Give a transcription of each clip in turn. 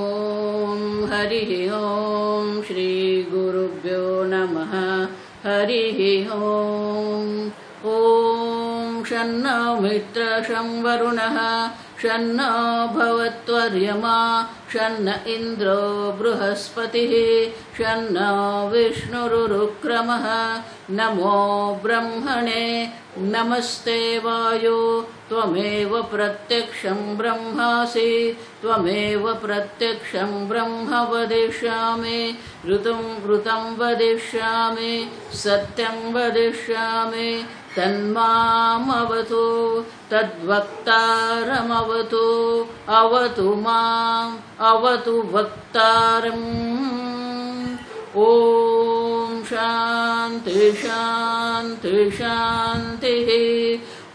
ओम हरिः ओम श्री गुरुभ्यो नमः। हरिः ओम। ओम शन्नो मित्रः शं वरुणः शन्नो भवत्वर्यमा शन्न इन्द्रो बृहस्पतिः शन्नो विष्णुरुक्रमः। नमो ब्रह्मणे नमस्ते वायो त्वमेव प्रत्यक्षं ब्रह्मासि त्वमेव प्रत्यक्षं ब्रह्म वदिष्यामि। ऋतं वदिष्यामि सत्यं वदिष्यामि। तन्मामवतु तद्वक्तारमवतु अवतु माम् अवतु वक्तारम्। ओम शांति शांति शांतिः।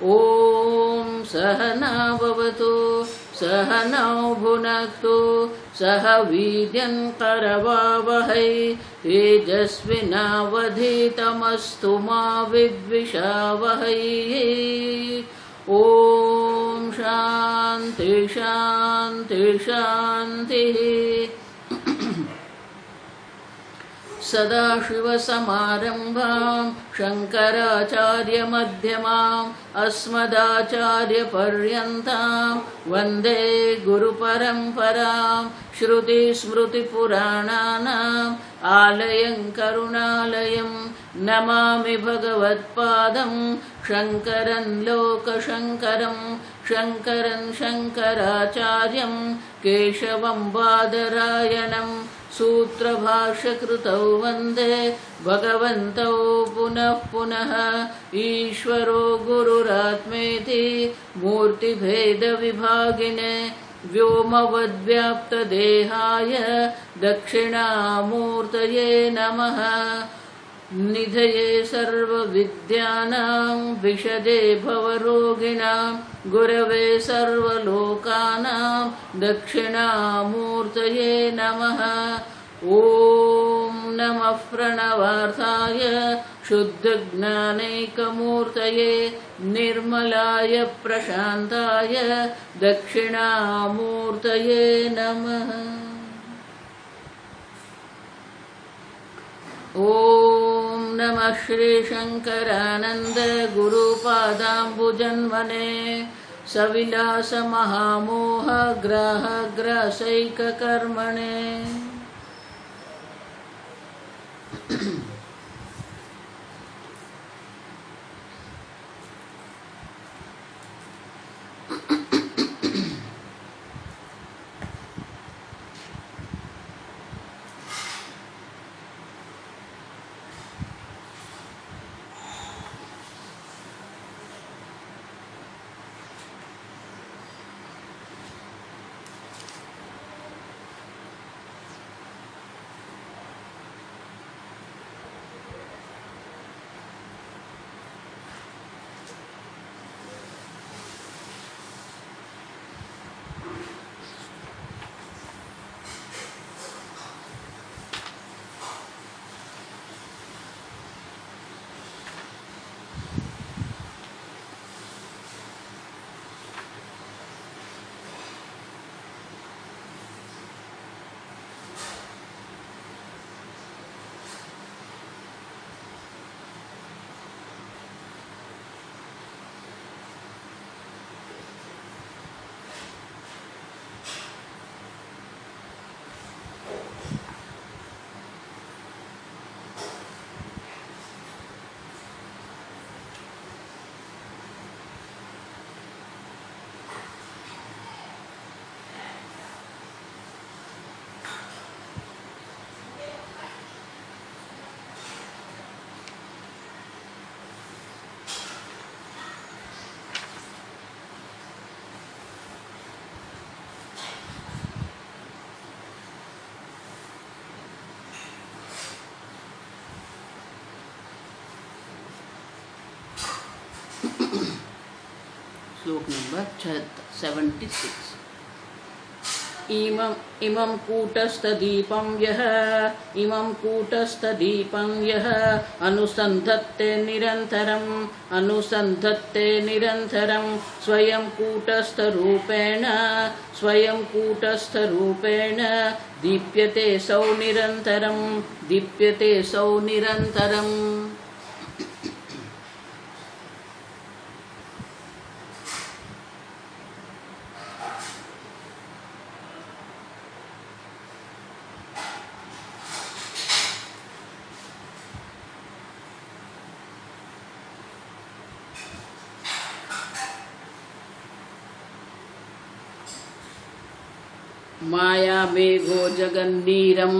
ओम सहना भवतु सहनौ भुनक्तु सह वीर्यं करवावहै तेजस्विनावधीतमस्तु मा विद्विषावहै। ओम शांति शांति शांतिः। सदाशिवसमारम्भां शङ्कराचार्यमध्यमाम् अस्मदाचार्यपर्यन्तां वन्दे गुरुपरम्परां। श्रुतिस्मृतिपुराणानाम् आलयं करुणालयं नमामि भगवत्पादं शङ्करं लोकशङ्करं। शङ्करं शङ्कराचार्यं केशवं बादरायणं सूत्रभाष्यकृतौ वन्दे भगवन्तौ पुनः पुनः। ईश्वरो गुरुरात्मेति मूर्तिभेदविभागिने व्योमवद्व्याप्तदेहाय दक्षिणामूर्तये नमः। निधये सर्वविद्यानां विशदे भवरोगिणां गुरवे सर्वलोकानां दक्षिणामूर्तये नमः। ॐ नमः प्रणवार्थाय शुद्धज्ञानैकमूर्तये निर्मलाय प्रशान्ताय दक्षिणामूर्तये नमः। ओम नमः श्री शंकरानंद गुरुपादाम्बुजन्मने सविलास महामोह ग्राह ग्रासैक कर्मणे। श्लोक नंबर 76। इमं कूटस्थदीपं यः अनुसन्धत्ते निरन्तरं स्वयं कूटस्थरूपेण दीप्यते सौ निरन्तरम्। माया मेघो जगन्नीरम।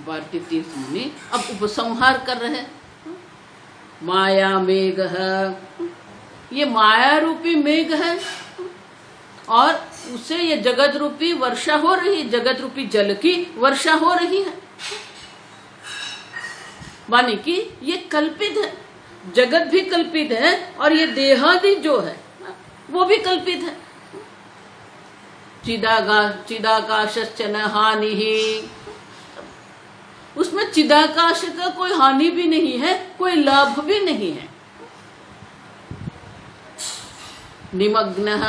भारतीय तीर्थ मुनि अब उपसंहार कर रहे हैं। माया मेघ, ये माया रूपी मेघ है और उसे ये जगत रूपी वर्षा हो रही, जगत रूपी जल की वर्षा हो रही है। मानी कि ये कल्पित है, जगत भी कल्पित है और ये देहादि जो है वो भी कल्पित है। चिदाकाशस्य न हानिः, उसमें चिदाकाश का कोई हानि भी नहीं है, कोई लाभ भी नहीं है। निमग्नः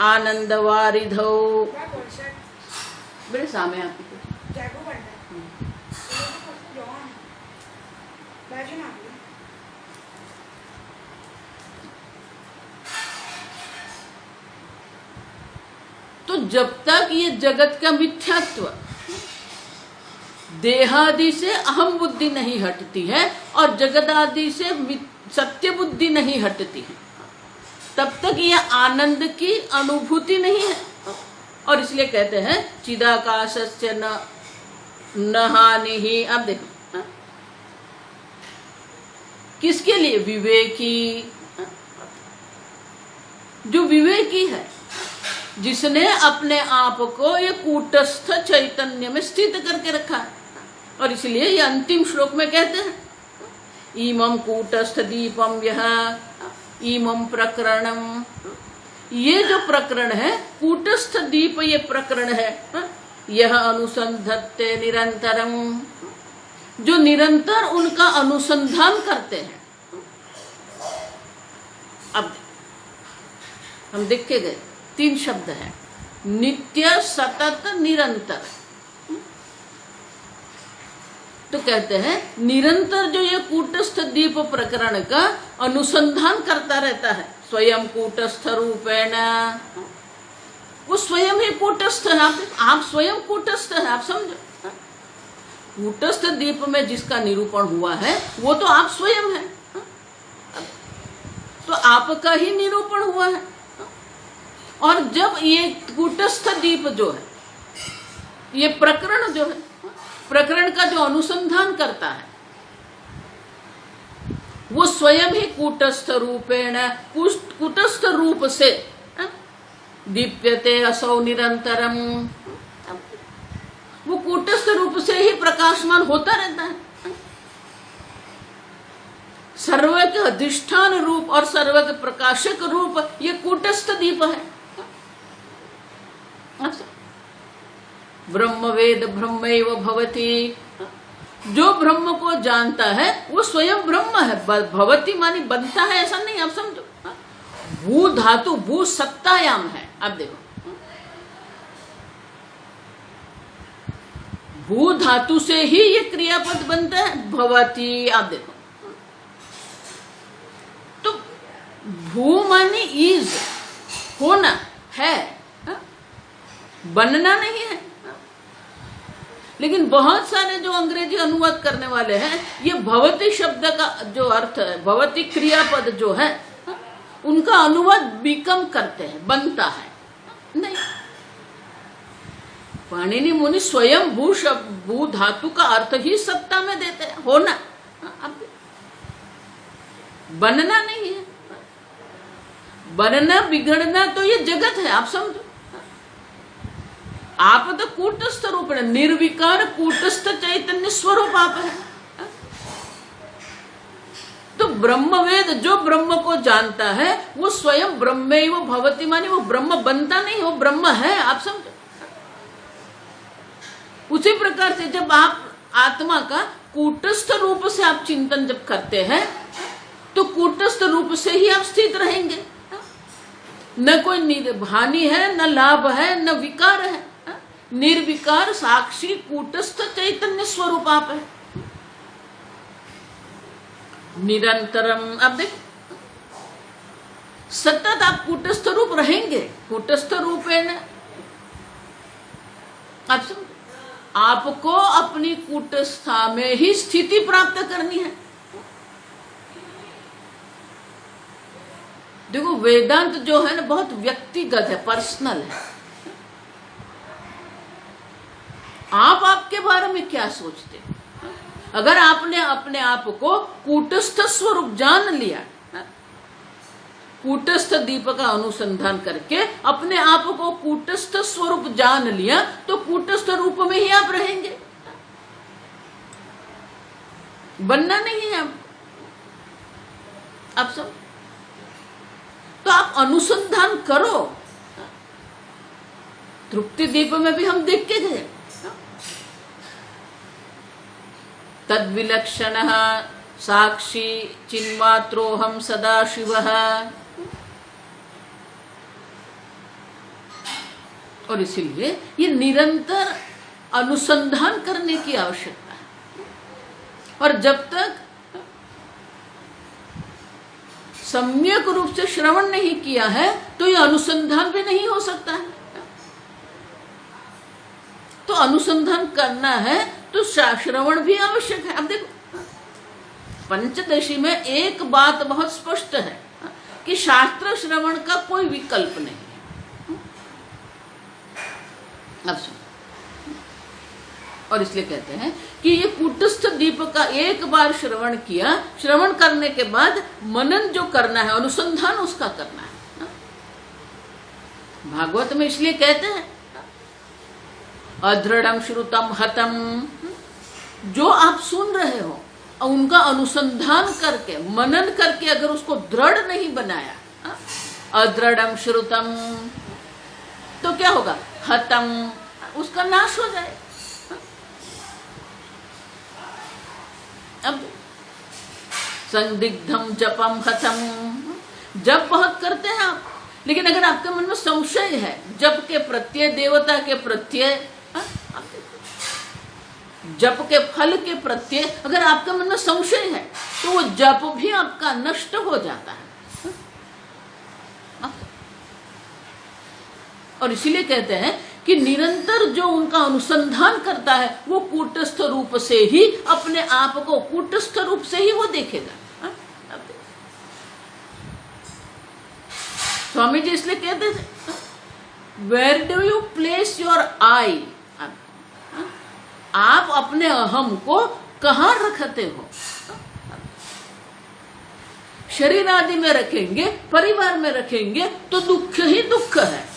आनंदवारिधौ, मेरे सामने आपकी तो जब तक ये जगत का मिथ्यात्व देहादि से अहम बुद्धि नहीं हटती है और जगत आदि से सत्य बुद्धि नहीं हटती है, तब तक ये आनंद की अनुभूति नहीं है। और इसलिए कहते हैं चिदाकाशस्य न हानिः। अब देखो किसके लिए? विवेकी। जो विवेकी है, जिसने अपने आप को ये कूटस्थ चैतन्य में स्थित करके रखा है। और इसलिए ये अंतिम श्लोक में कहते हैं इमं कूटस्थ दीपम यह इमं प्रकरणम। ये जो प्रकरण है कूटस्थ दीप, ये प्रकरण है यह अनुसंधत्ते निरंतरम, जो निरंतर उनका अनुसंधान करते हैं। अब हम देख के गए 3 शब्द है, नित्य, सतत, निरंतर। तो कहते हैं निरंतर जो ये कूटस्थ दीप प्रकरण का अनुसंधान करता रहता है, स्वयं कूटस्थ रूपेण, वो स्वयं ही कूटस्थ है। आप स्वयं कूटस्थ है, आप समझो। कूटस्थ दीप में जिसका निरूपण हुआ है वो तो आप स्वयं है, तो आपका ही निरूपण हुआ है। और जब ये कूटस्थ दीप जो है, ये प्रकरण जो है, प्रकरण का जो अनुसंधान करता है, वो स्वयं ही कूटस्थ रूपेण, कूटस्थ रूप से दीप्यते असौ निरंतरम, वो कूटस्थ रूप से ही प्रकाशमान होता रहता है। सर्व के अधिष्ठान रूप और सर्व के प्रकाशक रूप ये कूटस्थ दीप है। ब्रह्मवेद ब्रह्मैव भवति, जो ब्रह्म को जानता है वो स्वयं ब्रह्म है। भवति मानी बनता है ऐसा नहीं, आप समझो। भू धातु भू सत्तायाम है। अब देखो भू धातु से ही ये क्रियापद बनता है भवति। आप देखो तो भू मानी इज, होना है, बनना नहीं है। लेकिन बहुत सारे जो अंग्रेजी अनुवाद करने वाले हैं, ये भवति शब्द का जो अर्थ है, भवति क्रियापद जो है, उनका अनुवाद बिकम करते हैं, बनता है नहीं। पाणिनि मुनि स्वयं भू धातु का अर्थ ही सत्ता में देते हैं, होना। अब बनना नहीं है, बनना बिगड़ना तो ये जगत है, आप समझो। आप तो कूटस्थ रूप है, निर्विकार कूटस्थ चैतन्य स्वरूप आप है। तो ब्रह्मवेद जो ब्रह्म को जानता है वो स्वयं ब्रह्मैव भवति, माने वो ब्रह्म बनता नहीं, वो ब्रह्म है। आप समझो। उसी प्रकार से जब आप आत्मा का कूटस्थ रूप से आप चिंतन जब करते हैं तो कूटस्थ रूप से ही आप स्थित रहेंगे। न कोई हानि है, न लाभ है, न विकार है। निर्विकार साक्षी कूटस्थ चैतन्य स्वरूप आप है। निरंतरम, आप देख सतत आप कूटस्थ रूप रहेंगे। कूटस्थ रूप है ना, आप समझ, आपको अपनी कूटस्था में ही स्थिति प्राप्त करनी है। देखो वेदांत जो है ना बहुत व्यक्तिगत है, पर्सनल है। आप आपके बारे में क्या सोचते हो? अगर आपने अपने आप को कूटस्थ स्वरूप जान लिया, कूटस्थ दीप का अनुसंधान करके अपने आप को कूटस्थ स्वरूप जान लिया तो कूटस्थ रूप में ही आप रहेंगे, बनना नहीं है आप सब। तो आप अनुसंधान करो। तृप्ति दीप में भी हम देख के गए, तद विलक्षण साक्षी चिन्मात्रोहम सदा शिवः। और इसीलिए ये निरंतर अनुसंधान करने की आवश्यकता है। और जब तक सम्यक रूप से श्रवण नहीं किया है तो ये अनुसंधान भी नहीं हो सकता है। तो अनुसंधान करना है तो श्रवण भी आवश्यक है। अब देखो पंचदशी में एक बात बहुत स्पष्ट है कि शास्त्र श्रवण का कोई विकल्प नहीं है। अब सुनो, और इसलिए कहते हैं कि ये कूटस्थ दीप का एक बार श्रवण किया, श्रवण करने के बाद मनन जो करना है, अनुसंधान उसका करना है। भागवत में इसलिए कहते हैं अदृढ़म श्रुतम हतम, जो आप सुन रहे हो उनका अनुसंधान करके मनन करके अगर उसको दृढ़ नहीं बनाया, अदृढ़म श्रुतम, तो क्या होगा? हतम, उसका नाश हो जाए। अब संदिग्धम जपम हतम, जप बहुत करते हैं आप, लेकिन अगर आपके मन में संशय है जप के प्रत्यय, देवता के प्रत्यय, जप के फल के प्रत्यय, अगर आपके मन में संशय है तो वो जप भी आपका नष्ट हो जाता है। और इसीलिए कहते हैं कि निरंतर जो उनका अनुसंधान करता है वो कूटस्थ रूप से ही अपने आप को, कूटस्थ रूप से ही वो देखेगा। स्वामी जी इसलिए कहते थे where do you place your I, आप अपने अहम को कहां रखते हो? शरीर आदि में रखेंगे, परिवार में रखेंगे तो दुख ही दुख है।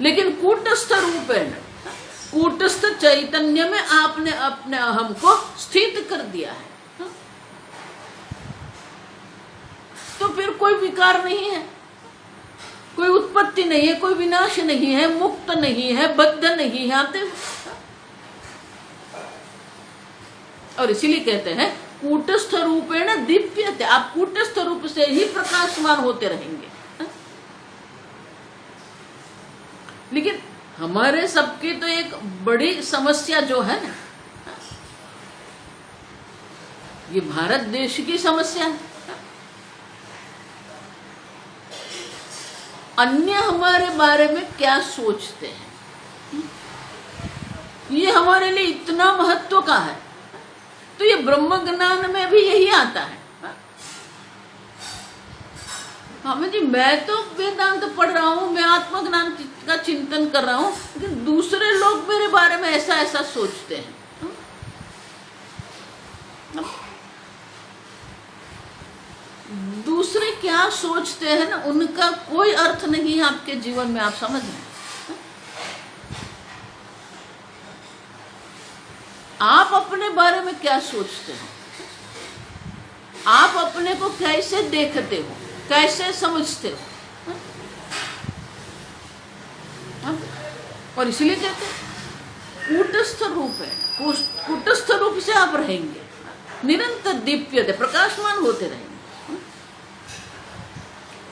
लेकिन कूटस्थ रूप है, कूटस्थ चैतन्य में आपने अपने अहम को स्थित कर दिया है, तो फिर कोई विकार नहीं है, कोई उत्पत्ति नहीं है, कोई विनाश नहीं है, मुक्त नहीं है, बद्ध नहीं है। आते और इसीलिए कहते हैं कूटस्थ रूपेण दीप्यते, आप कूटस्थ रूप से ही प्रकाशमान होते रहेंगे। लेकिन हमारे सबकी तो एक बड़ी समस्या जो है ना, ये भारत देश की समस्या है। अन्य हमारे बारे में क्या सोचते हैं, ये हमारे लिए इतना महत्व का है। तो ये ब्रह्म ज्ञान में भी यही आता है। हमें जी, मैं तो वेदांत पढ़ रहा हूँ, मैं आत्मज्ञान का चिंतन कर रहा हूँ, लेकिन दूसरे लोग मेरे बारे में ऐसा ऐसा सोचते हैं। दूसरे क्या सोचते हैं ना, उनका कोई अर्थ नहीं है आपके जीवन में। आप समझ रहे हैं? आप अपने बारे में क्या सोचते हैं? आप अपने को कैसे देखते हो, कैसे समझते हो। और इसलिए कहते हैं कूटस्थ रूप है, कूटस्थ रूप से आप रहेंगे, निरंतर दीप्यते, प्रकाशमान होते रहेंगे।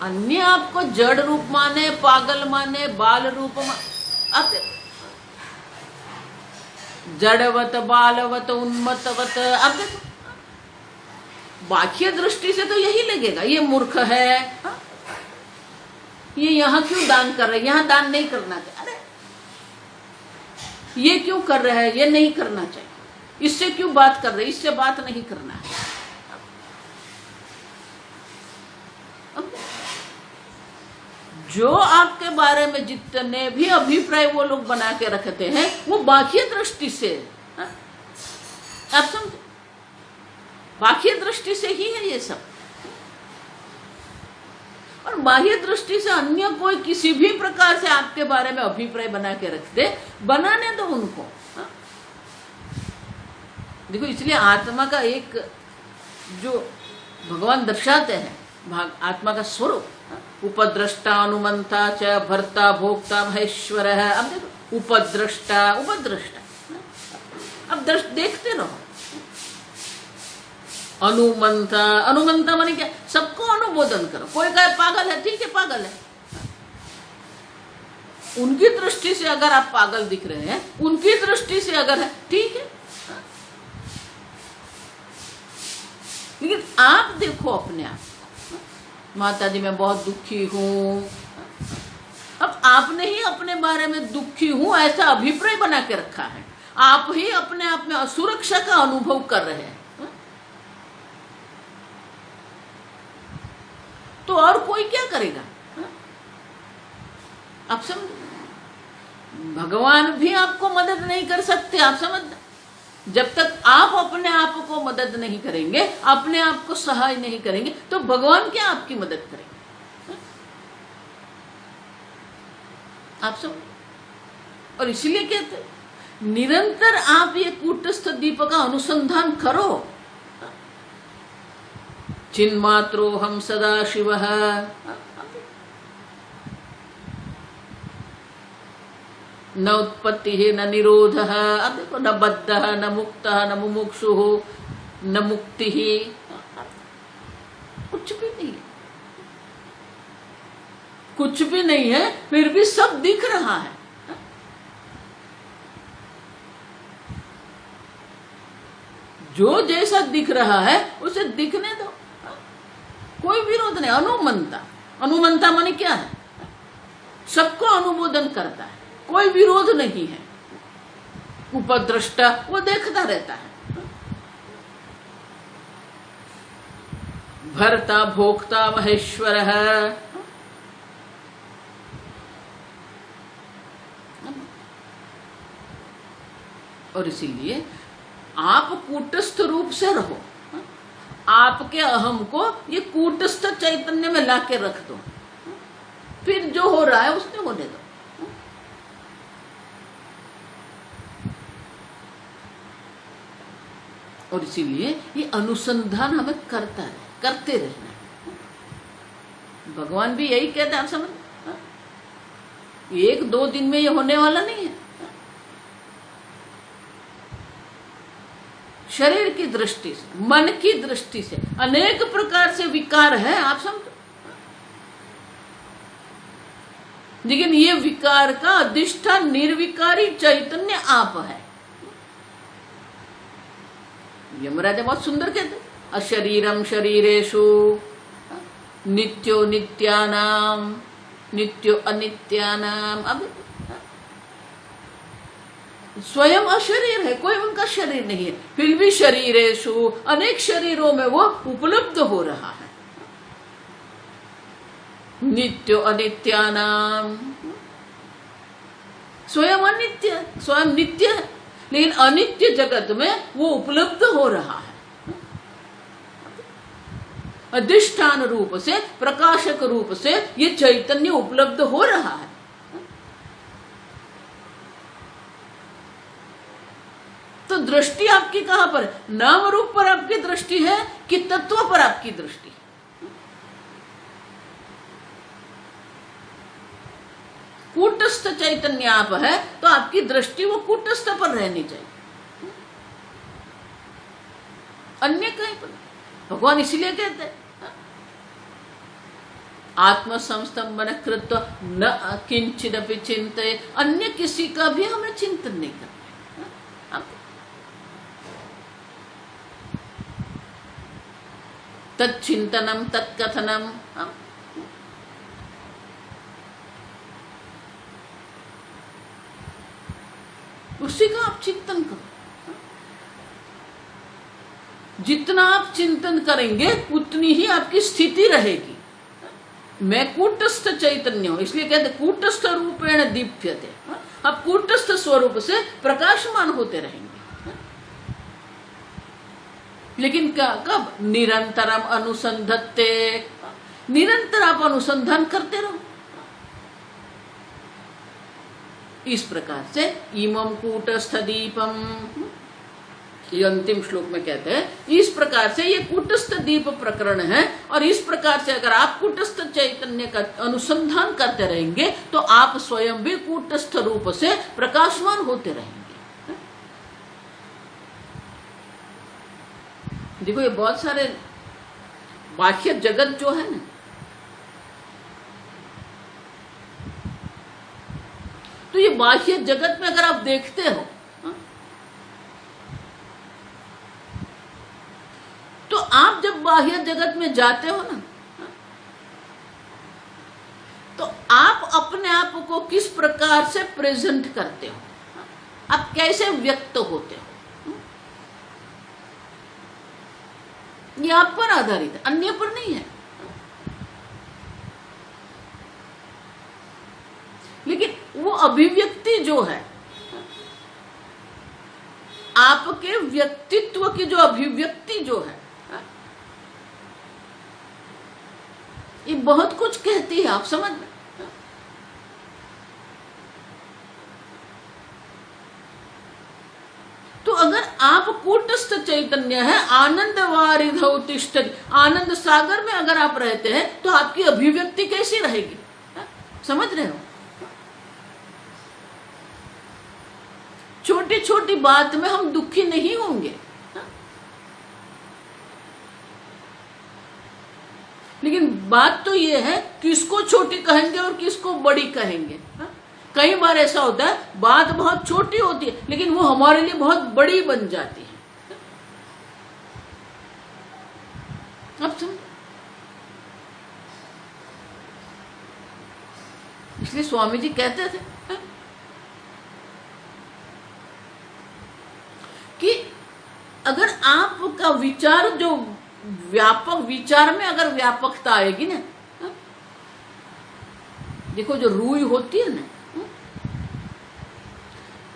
अन्य आपको जड़ रूप माने, पागल माने, बाल रूप माने, जड़वत, बालवत, उन्मत्तवत, आप देखो बाह्य दृष्टि से तो यही लगेगा, ये मूर्ख है, ये यहाँ क्यों दान कर रहे, यहाँ दान नहीं करना चाहिए, अरे ये क्यों कर रहा है, ये नहीं करना चाहिए, इससे क्यों बात कर रहे, इससे बात नहीं करना है। जो आपके बारे में जितने भी अभिप्राय वो लोग बना के रखते हैं वो बाह्य दृष्टि से, आप समझे, बाह्य दृष्टि से ही है ये सब। और बाह्य दृष्टि से अन्य कोई किसी भी प्रकार से आपके बारे में अभिप्राय बना के रखते, बनाने दो उनको। देखो इसलिए आत्मा का एक जो भगवान दर्शाते हैं आत्मा का स्वरूप, उपद्रष्टा, अनुमंता च, भर्ता, भोक्ता, महेश्वर है। अब देखो उपद्रष्टा, उपद्रष्टा, अब देखते रहो। अनुमंता, अनुमंता माने क्या, सबको अनुमोदन करो। कोई कहे पागल है, ठीक है पागल है, उनकी दृष्टि से अगर आप पागल दिख रहे हैं, उनकी दृष्टि से अगर है ठीक है, लेकिन आप देखो अपने आप, माता जी मैं बहुत दुखी हूं, अब आपने ही अपने बारे में दुखी हूं ऐसा अभिप्राय बना के रखा है, आप ही अपने आप में असुरक्षा का अनुभव कर रहे हैं। तो और कोई क्या करेगा, आप समझ, भगवान भी आपको मदद नहीं कर सकते, आप समझ, जब तक आप अपने आप को मदद नहीं करेंगे, अपने आप को सहाय नहीं करेंगे, तो भगवान क्या आपकी मदद करेंगे, आप समझ। और इसलिए कहते निरंतर आप ये कूटस्थ दीप का अनुसंधान करो। चिन्मात्रो हम सदा शिवः, न उत्पत्ति है न निरोध है, अब देखो न बद्ध है न मुक्त है न मुमुक्षु हो न मुक्ति ही, कुछ भी नहीं है, कुछ भी नहीं है, फिर भी सब दिख रहा है। जो जैसा दिख रहा है उसे दिखने दो, कोई विरोध नहीं। अनुमंता, अनुमंता माने क्या है, सबको अनुमोदन करता है, कोई विरोध नहीं है। उपद्रष्टा, वो देखता रहता है। भर्ता, भोक्ता, महेश्वर है। और इसीलिए आप कूटस्थ रूप से रहो, आपके अहम को ये कूटस्थ चैतन्य में लाके रख दो, फिर जो हो रहा है उसमें होने दो। और इसीलिए ये अनुसंधान हमें करते रहना है। भगवान भी यही कहते हैं, आप समझ, एक दो दिन में ये होने वाला नहीं है। शरीर की दृष्टि से, मन की दृष्टि से अनेक प्रकार से विकार है, आप समझो, लेकिन ये विकार का अधिष्ठान निर्विकारी चैतन्य आप है। यमराज बहुत सुंदर कहते, अशरीरम शरीरेषु नित्यो नित्यानाम नित्यो अनित्यानाम। अब स्वयं अशरीर है, कोई उनका शरीर नहीं है, फिर भी शरीरेषु अनेक शरीरों में वो उपलब्ध हो रहा है। नित्यो अनित्यानाम, स्वयं अनित्य, स्वयं नित्य है, लेकिन अनित्य जगत में वो उपलब्ध हो रहा है। अधिष्ठान रूप से, प्रकाशक रूप से ये चैतन्य उपलब्ध हो रहा है। तो तो दृष्टि आपकी कहां पर है? नाम रूप पर आपकी दृष्टि है कि तत्व पर आपकी दृष्टि? कूटस्थ चैतन्य आप है तो आपकी दृष्टि वो कूटस्थ पर रहनी चाहिए, अन्य कहीं पर। भगवान इसलिए कहते हैं आत्मसंस्तंभन कृत्वा न किंचिदपि चिंतये, अन्य किसी का भी हमें चिंतन नहीं करना। तत्चिंतनम तत्कथनम, उसी का आप चिंतन करो। जितना आप चिंतन करेंगे उतनी ही आपकी स्थिति रहेगी। मैं कूटस्थ चैतन्य हूं, इसलिए कहते कूटस्थ रूपेण दीप्यते। आप कूटस्थ स्वरूप से प्रकाशमान होते रहेंगे। लेकिन क्या, कब? निरंतरम अनुसंधत्ते, निरंतर आप अनुसंधान करते रहो। इस प्रकार से इमं कूटस्थ दीपम, ये अंतिम श्लोक में कहते हैं इस प्रकार से ये कूटस्थ दीप प्रकरण है। और इस प्रकार से अगर आप कूटस्थ चैतन्य का अनुसंधान करते रहेंगे तो आप स्वयं भी कूटस्थ रूप से प्रकाशमान होते रहेंगे। देखो ये बहुत सारे बाह्य जगत जो है ना, तो ये बाह्य जगत में अगर आप देखते हो तो आप जब बाह्य जगत में जाते हो ना, तो आप अपने आप को किस प्रकार से प्रेजेंट करते हो, आप कैसे व्यक्त होते हो, ये आप पर आधारित है, अन्य पर नहीं है। लेकिन वो अभिव्यक्ति जो है, आपके व्यक्तित्व की जो अभिव्यक्ति जो है, ये बहुत कुछ कहती है, आप समझ में। तो अगर आप कूटस्थ चैतन्य है, आनंद वारिधौ तिष्ठति, आनंद सागर में अगर आप रहते हैं तो आपकी अभिव्यक्ति कैसी रहेगी, समझ रहे हो? छोटी छोटी बात में हम दुखी नहीं होंगे, लेकिन बात तो ये है किसको छोटी कहेंगे और किसको बड़ी कहेंगे। कई बार ऐसा होता है बात बहुत छोटी होती है लेकिन वो हमारे लिए बहुत बड़ी बन जाती है। अब समझ, इसलिए स्वामी जी कहते थे कि अगर आपका विचार जो व्यापक, विचार में अगर व्यापकता आएगी ना, देखो जो रुई होती है ना,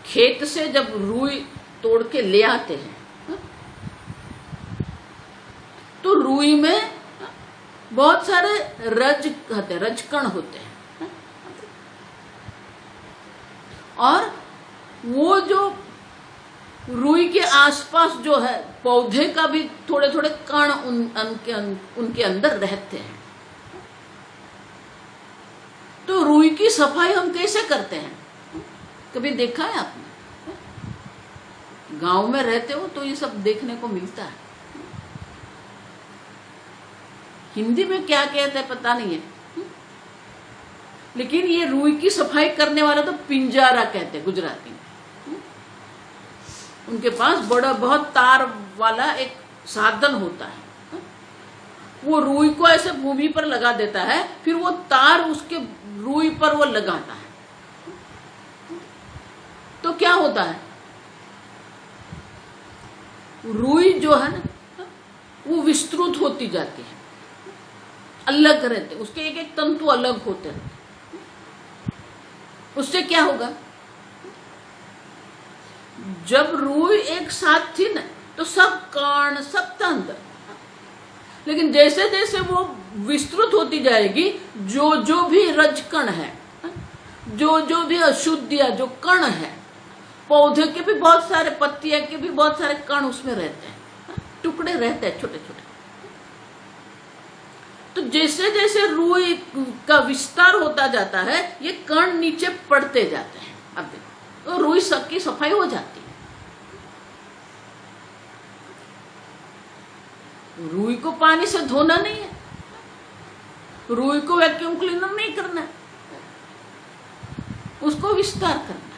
खेत से जब रुई तोड़ के ले आते हैं तो रुई में बहुत सारे रजकण होते हैं, और वो जो रुई के आसपास जो है पौधे का भी थोड़े थोड़े कण उनके अंदर रहते हैं। तो रुई की सफाई हम कैसे करते हैं, कभी देखा है आपने? गांव में रहते हो तो ये सब देखने को मिलता है। हिंदी में क्या कहते हैं पता नहीं है, लेकिन ये रुई की सफाई करने वाला तो पिंजारा कहते हैं गुजराती में। उनके पास बड़ा बहुत तार वाला एक साधन होता है, वो रुई को ऐसे भूमि पर लगा देता है, फिर वो तार उसके रुई पर वो लगाता है, तो क्या होता है, रुई जो है ना वो विस्तृत होती जाती है, अलग रहते, उसके एक एक तंतु अलग होते हैं। उससे क्या होगा, जब रुई एक साथ थी ना तो सब कण सब था अंदर, लेकिन जैसे जैसे वो विस्तृत होती जाएगी, जो जो भी रजकण है, जो जो भी अशुद्धियां जो कण है, पौधे के भी बहुत सारे, पत्तियां के भी बहुत सारे कण उसमें रहते हैं, टुकड़े रहते हैं छोटे छोटे। तो जैसे जैसे रुई का विस्तार होता जाता है, ये कण नीचे पड़ते जाते हैं। अब देखो, तो रुई सबकी सफाई हो जाती है। रुई को पानी से धोना नहीं है, रुई को वैक्यूम क्लीनर नहीं करना है, उसको विस्तार करना है।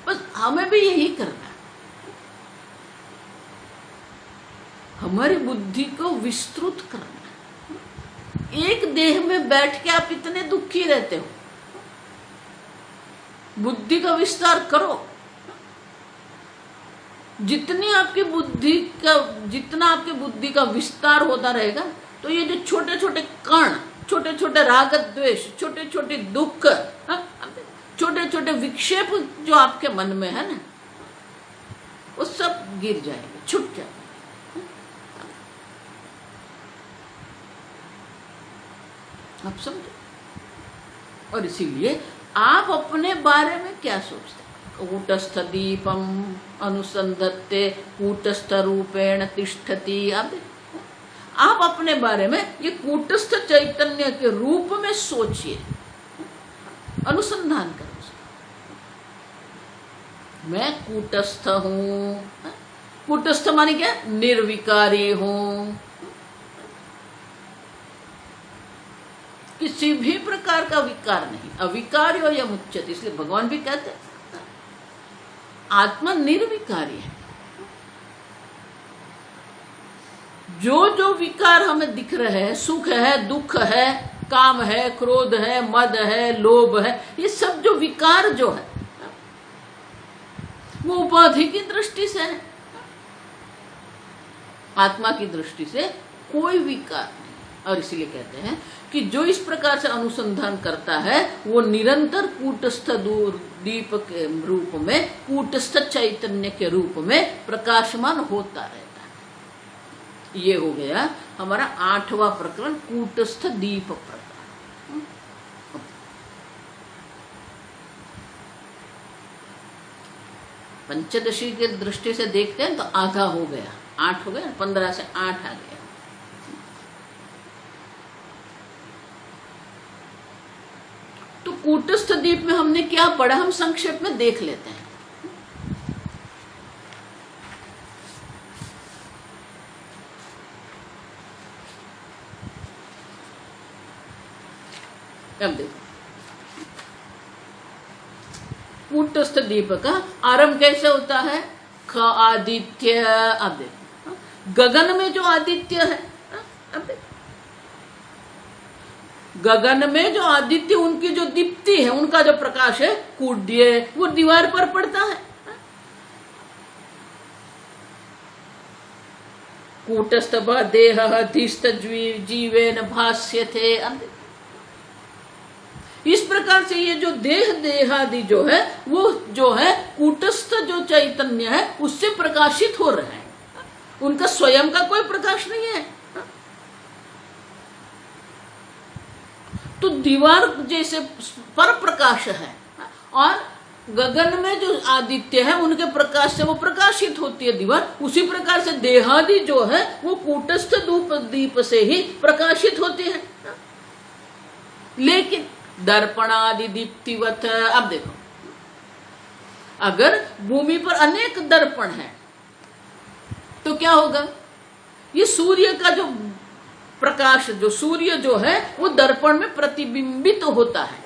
बस हमें भी यही करना है, हमारी बुद्धि को विस्तृत करना है। एक देह में बैठ के आप इतने दुखी रहते हो, बुद्धि का विस्तार करो। जितनी आपकी बुद्धि का, जितना आपकी बुद्धि का विस्तार होता रहेगा, तो ये जो छोटे छोटे कण, छोटे छोटे राग द्वेष, छोटे छोटे दुख, छोटे छोटे विक्षेप जो आपके मन में है ना, वो सब गिर जाएंगे, छूट जाएंगे। आप समझो। और इसीलिए आप अपने बारे में क्या सोचते? कूटस्थ दीपम अनुसंधत्ते कूटस्थ रूपेण तिष्ठति। आप अपने बारे में ये कूटस्थ चैतन्य के रूप में सोचिए, अनुसंधान करो। मैं कूटस्थ हूं। कूटस्थ माने क्या? निर्विकारी हूं, किसी भी प्रकार का विकार नहीं, अविकारी हो या मुच्यते। इसलिए भगवान भी कहते हैं आत्मा निर्विकारी है। जो जो विकार हमें दिख रहे हैं, सुख है, दुख है, काम है, क्रोध है, मद है, लोभ है, ये सब जो विकार जो है वो उपाधि की दृष्टि से है। आत्मा की दृष्टि से कोई विकार नहीं। और इसीलिए कहते हैं कि जो इस प्रकार से अनुसंधान करता है वो निरंतर कूटस्थ दीप के रूप में, कूटस्थ चैतन्य के रूप में प्रकाशमान होता रहता है। ये हो गया हमारा 8वां प्रकरण, कूटस्थ दीप प्रकरण। पंचदशी की दृष्टि से देखते हैं तो आधा हो गया, 8 हो गया, 15 से 8 आ गया। तो कूटस्थ दीप में हमने क्या पढ़ा, हम संक्षेप में देख लेते हैं। अब देखो, कूटस्थ दीप का आरंभ कैसे होता है? ख आदित्य। अब देखो, गगन में जो आदित्य है, अब देखो गगन में जो आदित्य, उनकी जो दीप्ति है, उनका जो प्रकाश है, कूड्य, वो दीवार पर पड़ता है। कूटस्थ देह अधिस्थ जीवेन भास्यते। इस प्रकार से ये जो देह देहादि जो है, वो जो है कूटस्थ जो चैतन्य है उससे प्रकाशित हो रहे हैं। उनका स्वयं का कोई प्रकाश नहीं है। तो दीवार जैसे पर प्रकाश है और गगन में जो आदित्य है उनके प्रकाश से वो प्रकाशित होती है दीवार, उसी प्रकार से देहादि जो है वो कूटस्थ दीप से ही प्रकाशित होते हैं। लेकिन दर्पणादि दीप्तिवत। अब देखो, अगर भूमि पर अनेक दर्पण है तो क्या होगा? ये सूर्य का जो प्रकाश, जो सूर्य जो है वो दर्पण में प्रतिबिंबित होता है,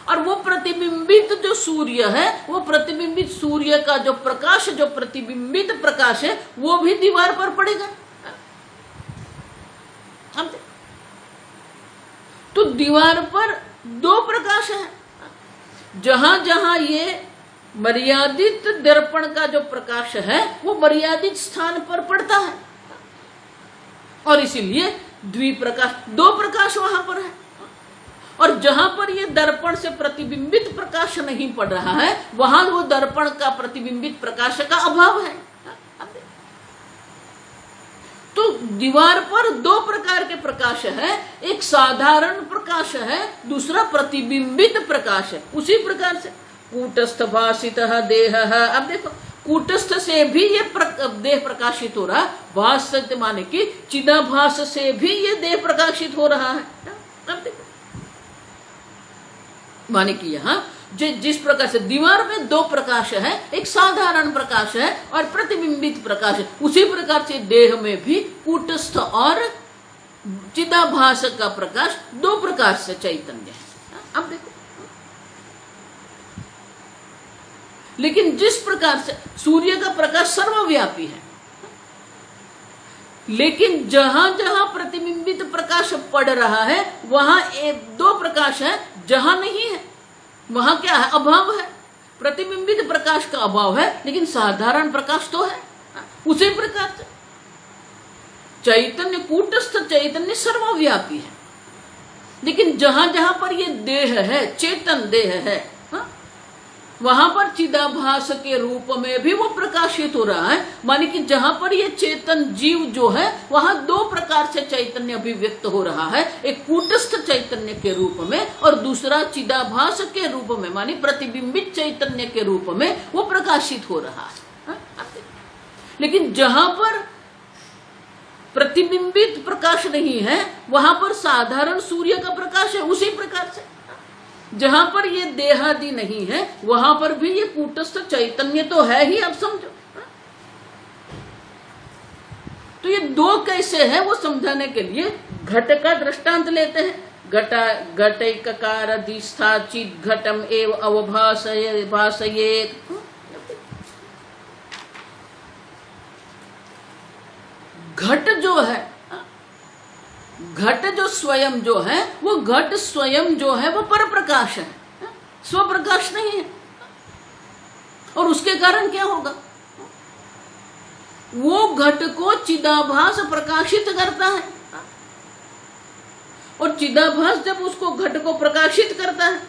और वो प्रतिबिंबित जो सूर्य है, वो प्रतिबिंबित सूर्य का जो प्रकाश, जो प्रतिबिंबित प्रकाश है, वो भी दीवार पर पड़ेगा। तो दीवार पर 2 प्रकाश है। जहां जहां ये मर्यादित दर्पण का जो प्रकाश है वो मर्यादित स्थान पर पड़ता है, और इसीलिए द्विप्रकाश, 2 प्रकाश वहां पर है। और जहां पर ये दर्पण से प्रतिबिंबित प्रकाश नहीं पड़ रहा है, वहां वो दर्पण का प्रतिबिंबित प्रकाश का अभाव है। तो दीवार पर 2 प्रकार के प्रकाश है, एक साधारण प्रकाश है, दूसरा प्रतिबिंबित प्रकाश है। उसी प्रकार से कूटस्थ भासितः देहः। अब देखो कूटस्थ से भी ये देह प्रकाशित हो रहा, भास माने कि चिदाभास से भी ये देह प्रकाशित हो रहा है। अब देखो माने कि यहाँ जिस प्रकार से दीवार में दो प्रकाश है, एक साधारण प्रकाश है और प्रतिबिंबित प्रकाश है, उसी प्रकार से देह में भी कूटस्थ और चिदाभास का प्रकाश दो प्रकार से चैतन्य है। अब देखो लेकिन जिस प्रकार से सूर्य का प्रकाश सर्वव्यापी है, लेकिन जहां जहां प्रतिबिंबित प्रकाश पड़ रहा है वहां दो प्रकाश है, जहां नहीं है वहां क्या है, अभाव है। प्रतिबिंबित प्रकाश का अभाव है लेकिन साधारण प्रकाश तो है। उसी प्रकार से चैतन्य कूटस्थ चैतन्य सर्वव्यापी है, लेकिन जहां जहां पर ये देह है, चेतन देह है, वहां पर चिदाभास के रूप में भी वो प्रकाशित हो रहा है। माने कि जहां पर ये चेतन जीव जो है वहां दो प्रकार से चैतन्य अभिव्यक्त हो रहा है, एक कूटस्थ चैतन्य के रूप में और दूसरा चिदाभास के रूप में, माने प्रतिबिंबित चैतन्य के रूप में वो प्रकाशित हो रहा है। लेकिन जहां पर प्रतिबिंबित प्रकाश नहीं है वहां पर साधारण सूर्य का प्रकाश है। उसी प्रकार से जहां पर ये देहादि नहीं है वहां पर भी ये कूटस्थ चैतन्य तो है ही। अब समझो तो ये दो कैसे है वो समझाने के लिए घट का दृष्टांत लेते हैं। घटैककार अधिष्ठा चिद घटम एव अवभासयेत। घट जो है, घट जो स्वयं जो है वो घट स्वयं जो है वो पर प्रकाश है, स्व प्रकाश नहीं है। और उसके कारण क्या होगा, वो घट को चिदाभास प्रकाशित करता है और चिदाभास जब उसको घट को प्रकाशित करता है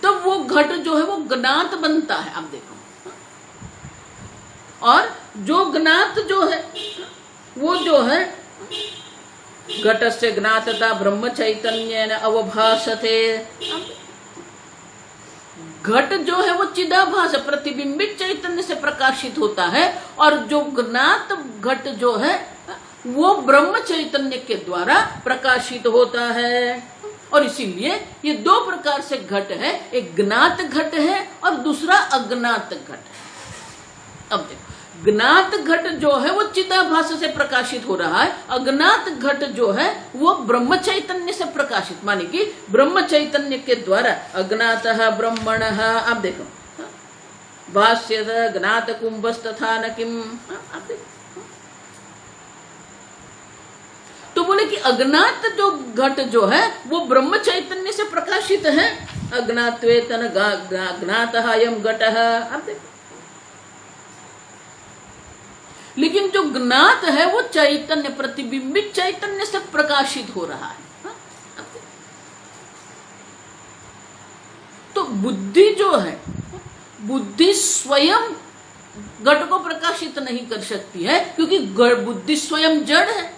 तब वो घट जो है वो ज्ञात बनता है। आप देखो, और जो ज्ञात जो है वो जो है घटस्य ज्ञातता ब्रह्म चैतन्य अवभासते। घट जो है वो चिदाभास प्रतिबिंबित चैतन्य से प्रकाशित होता है और जो ज्ञात घट जो है वो ब्रह्म चैतन्य के द्वारा प्रकाशित होता है। और इसीलिए ये दो प्रकार से घट है, एक ज्ञात घट है और दूसरा अज्ञात घट है। अब देखो ज्ञात घट जो है वो चिदाभास से प्रकाशित हो रहा है, अज्ञात घट जो है वो ब्रह्म चैतन्य से प्रकाशित, माने कि ब्रह्म चैतन्य के द्वारा अज्ञातः ब्रह्मणः। आप देखो भाष्यत ज्ञात कुंभस्तथा न किम। तो बोले कि अज्ञात जो घट जो है वो ब्रह्म चैतन्य से प्रकाशित है। अज्ञात्वेतन ज्ञातः अयं घटः। आप देखो लेकिन जो ज्ञात है वो चैतन्य प्रतिबिंबित चैतन्य से प्रकाशित हो रहा है। तो बुद्धि जो है, बुद्धि स्वयं घट को प्रकाशित नहीं कर सकती है क्योंकि बुद्धि स्वयं जड़ है।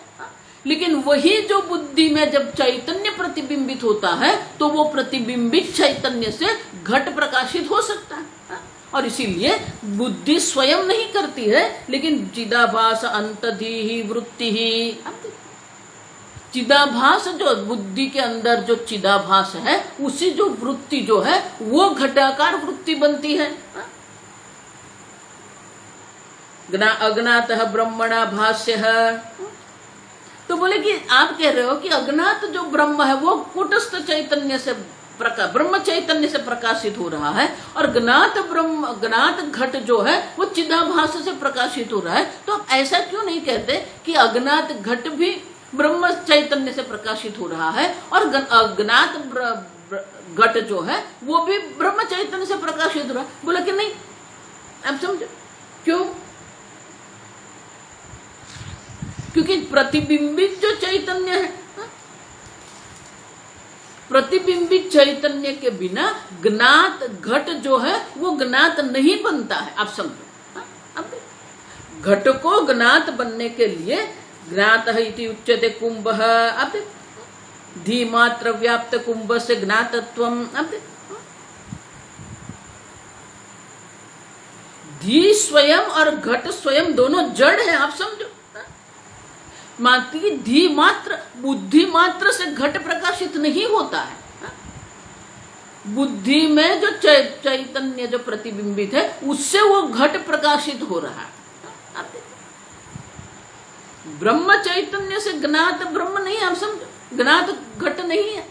लेकिन वही जो बुद्धि में जब चैतन्य प्रतिबिंबित होता है तो वो प्रतिबिंबित चैतन्य से घट प्रकाशित हो सकता है। और इसीलिए बुद्धि स्वयं नहीं करती है, लेकिन चिदाभास अंतधि वृत्ति ही। चिदाभास जो बुद्धि के अंदर जो चिदाभास है उसी जो वृत्ति जो है वो घटाकार वृत्ति बनती है। अज्ञातः ब्रह्मणा भाष्यः। तो बोले कि आप कह रहे हो कि अज्ञात जो ब्रह्म है वो कूटस्थ चैतन्य से ब्रह्म चैतन्य से प्रकाशित हो रहा है और ज्ञात घट जो है वो चिदाभास से प्रकाशित हो रहा है। तो आप ऐसा क्यों नहीं कहते कि अज्ञात घट भी ब्रह्म चैतन्य से प्रकाशित हो रहा है और अज्ञात घट जो है वो भी ब्रह्म चैतन्य से प्रकाशित हो रहा है? बोला कि नहीं। आप समझो क्यों? क्योंकि प्रतिबिंबित जो चैतन्य है, प्रतिबिंबित चैतन्य के बिना ज्ञात घट जो है वो ज्ञात नहीं बनता है। आप समझो, अब घट को ज्ञात बनने के लिए ज्ञात इति उच्यते कुंभः। अब धी मात्र व्याप्त कुंभ से ज्ञातत्वम। अब धी स्वयं और घट स्वयं दोनों जड़ है, आप समझो। मानती कि धी मात्र, बुद्धि मात्र से घट प्रकाशित नहीं होता है। बुद्धि में जो चैतन्य जो प्रतिबिंबित है उससे वो घट प्रकाशित हो रहा है। ब्रह्म चैतन्य से ज्ञात ब्रह्म नहीं, आप समझो, ज्ञात घट नहीं है।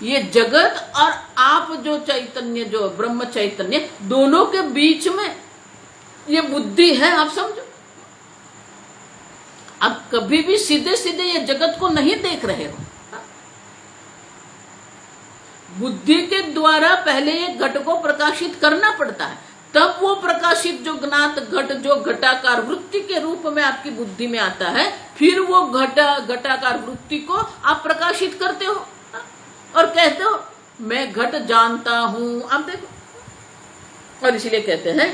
ये जगत और आप जो चैतन्य, जो ब्रह्म चैतन्य, दोनों के बीच में ये बुद्धि है, आप समझो। अब कभी भी सीधे सीधे ये जगत को नहीं देख रहे हो, बुद्धि के द्वारा पहले ये घट को प्रकाशित करना पड़ता है, तब वो प्रकाशित जो ज्ञात घट, जो घटाकार वृत्ति के रूप में आपकी बुद्धि में आता है, फिर वो घटाकार वृत्ति को आप प्रकाशित करते हो और कहते हो मैं घट जानता हूं। आप देखो, और इसलिए कहते हैं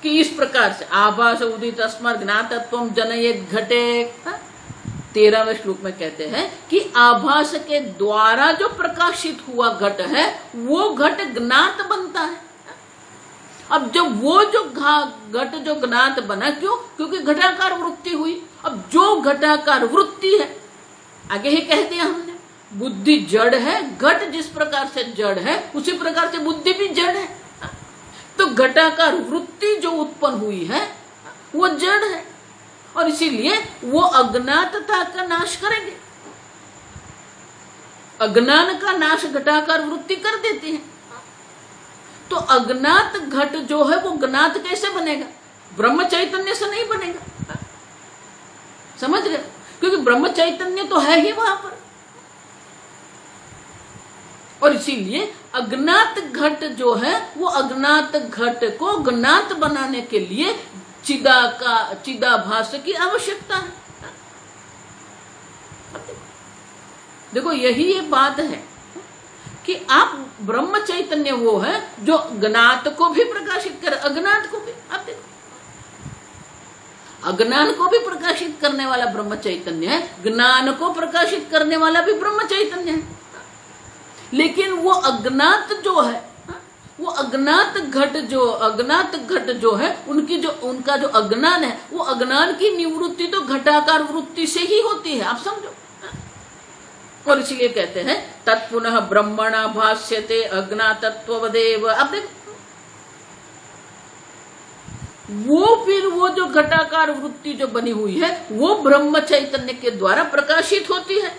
कि इस प्रकार से आभास उदित अस्मर ज्ञातत्वम जनयेत् घटे। 13वें श्लोक में कहते हैं कि आभास के द्वारा जो प्रकाशित हुआ घट है वो घट ज्ञात बनता है। अब जब वो जो घट जो ज्ञात बना, क्यों? क्योंकि घटाकार वृत्ति हुई। अब जो घटाकार वृत्ति है, आगे ही कह दिया हमने, बुद्धि जड़ है, घट जिस प्रकार से जड़ है उसी प्रकार से बुद्धि भी जड़ है। तो घटाकार वृत्ति जो उत्पन्न हुई है वो जड़ है, और इसीलिए वो अज्ञातता का नाश करेंगे। अज्ञान का नाश घटाकार वृत्ति कर देती है। तो अज्ञात घट जो है वो ज्ञात कैसे बनेगा? ब्रह्म चैतन्य से नहीं बनेगा, समझ रहे? क्योंकि ब्रह्म चैतन्य तो है ही वहां पर, और इसीलिए अज्ञात घट जो है वो अज्ञात घट को ज्ञात बनाने के लिए चिदाभास की आवश्यकता है। देखो, यही ये बात है कि आप ब्रह्म चैतन्य वो है जो ज्ञात को भी प्रकाशित करे, अज्ञात को भी। आप देखो, अज्ञान को भी प्रकाशित करने वाला ब्रह्म चैतन्य है, ज्ञान को प्रकाशित करने वाला भी ब्रह्म चैतन्य है। लेकिन वो अज्ञात जो है, वो अज्ञात घट जो है, उनका जो अज्ञान है, वो अज्ञान की निवृत्ति तो घटाकार वृत्ति से ही होती है, आप समझो। और इसलिए कहते हैं तत्पुनः ब्रह्मणा भाष्यते अज्ञातत्ववदेव। अब देखो, वो जो घटाकार वृत्ति जो बनी हुई है वो ब्रह्म चैतन्य के द्वारा प्रकाशित होती है।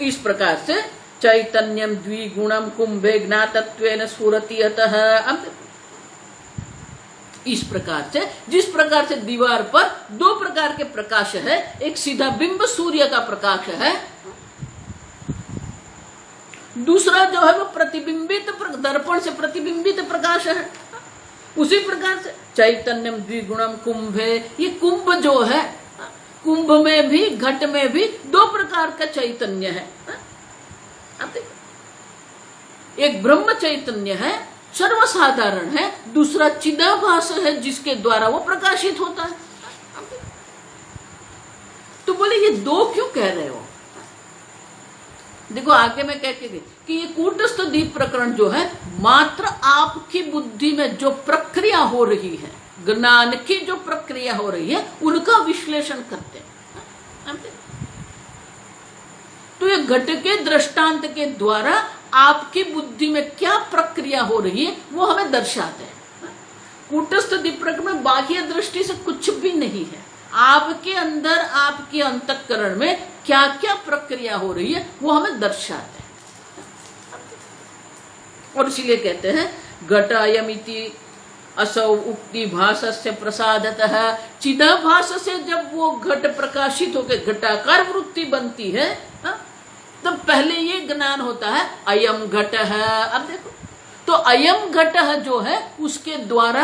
इस प्रकार से चैतन्यम द्विगुणम कुंभे ज्ञातत्वेन स्फुरति अतः। अब इस प्रकार से, जिस प्रकार से दीवार पर दो प्रकार के प्रकाश है, एक सीधा बिंब सूर्य का प्रकाश है, दूसरा जो है वो प्रतिबिंबित दर्पण से प्रतिबिंबित प्रकाश है। उसी प्रकार से चैतन्यम द्विगुणम कुंभे, ये कुंभ जो है, कुंभ में भी घट में भी दो प्रकार का चैतन्य है। अब देखो, एक ब्रह्म चैतन्य है, सर्वसाधारण है, दूसरा चिदाभास है जिसके द्वारा वो प्रकाशित होता है। तो बोले ये दो क्यों कह रहे हो? देखो, आगे मैं कह के गई कि ये कूटस्थ दीप प्रकरण जो है, मात्र आपकी बुद्धि में जो प्रक्रिया हो रही है, ज्ञान की जो प्रक्रिया हो रही है, उनका विश्लेषण करते हैं। तो ये घट के दृष्टांत के द्वारा आपकी बुद्धि में क्या प्रक्रिया हो रही है वो हमें दर्शाते हैं। कूटस्थ दीपक में बाह्य दृष्टि से कुछ भी नहीं है, आपके अंदर, आपके अंतःकरण में क्या क्या प्रक्रिया हो रही है वो हमें दर्शाते हैं। और इसीलिए कहते हैं घटायमिति असौ उक्ति भासस्य प्रसादतः। चिदाभास से जब वो घट प्रकाशित होकर घटाकार वृत्ति बनती है, तब पहले ये ज्ञान होता है अयम घट है। अब देखो, तो अयम घट जो है उसके द्वारा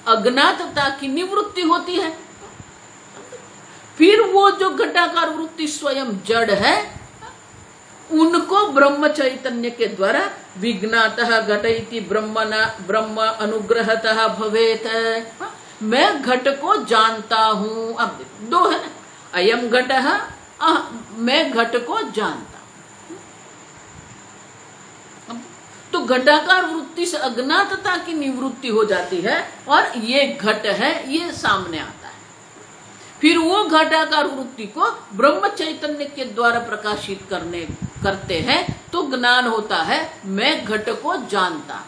अज्ञातता की निवृत्ति होती है। फिर वो जो घटाकार वृत्ति स्वयं जड़ है, उनको ब्रह्म चैतन्य के द्वारा विज्ञातः घट इति ब्रह्म अनुग्रहतः भवेत। मैं घट को जानता हूं। अब दो है ना, अयम घटः, मैं घट को जानता। तो घटाकार वृत्ति से अज्ञातता की निवृत्ति हो जाती है और ये घट है, ये सामने आता है। फिर वो घटाकार वृत्ति को ब्रह्म चैतन्य के द्वारा प्रकाशित करते हैं, तो ज्ञान होता है मैं घट को जानता हूं।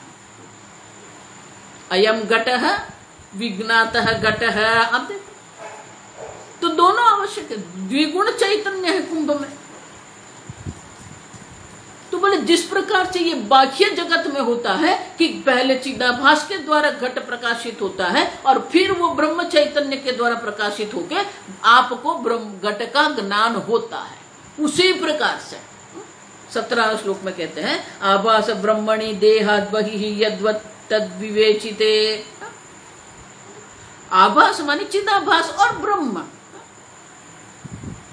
अयम घटः विज्ञातः घटः। अब तो दोनों आवश्यक है, द्विगुण चैतन्य है कुंभ में। तो बोले जिस प्रकार से ये बाह्य जगत में होता है कि पहले चिदाभास के द्वारा घट प्रकाशित होता है और फिर वो ब्रह्म चैतन्य के द्वारा प्रकाशित होके आपको घट का ज्ञान होता है, उसी प्रकार से 17 श्लोक में कहते हैं आभास ब्रह्मणि देहाद् बहिः यद्वत् तद्विवेचिते। आभास माने चिदाभास और ब्रह्म,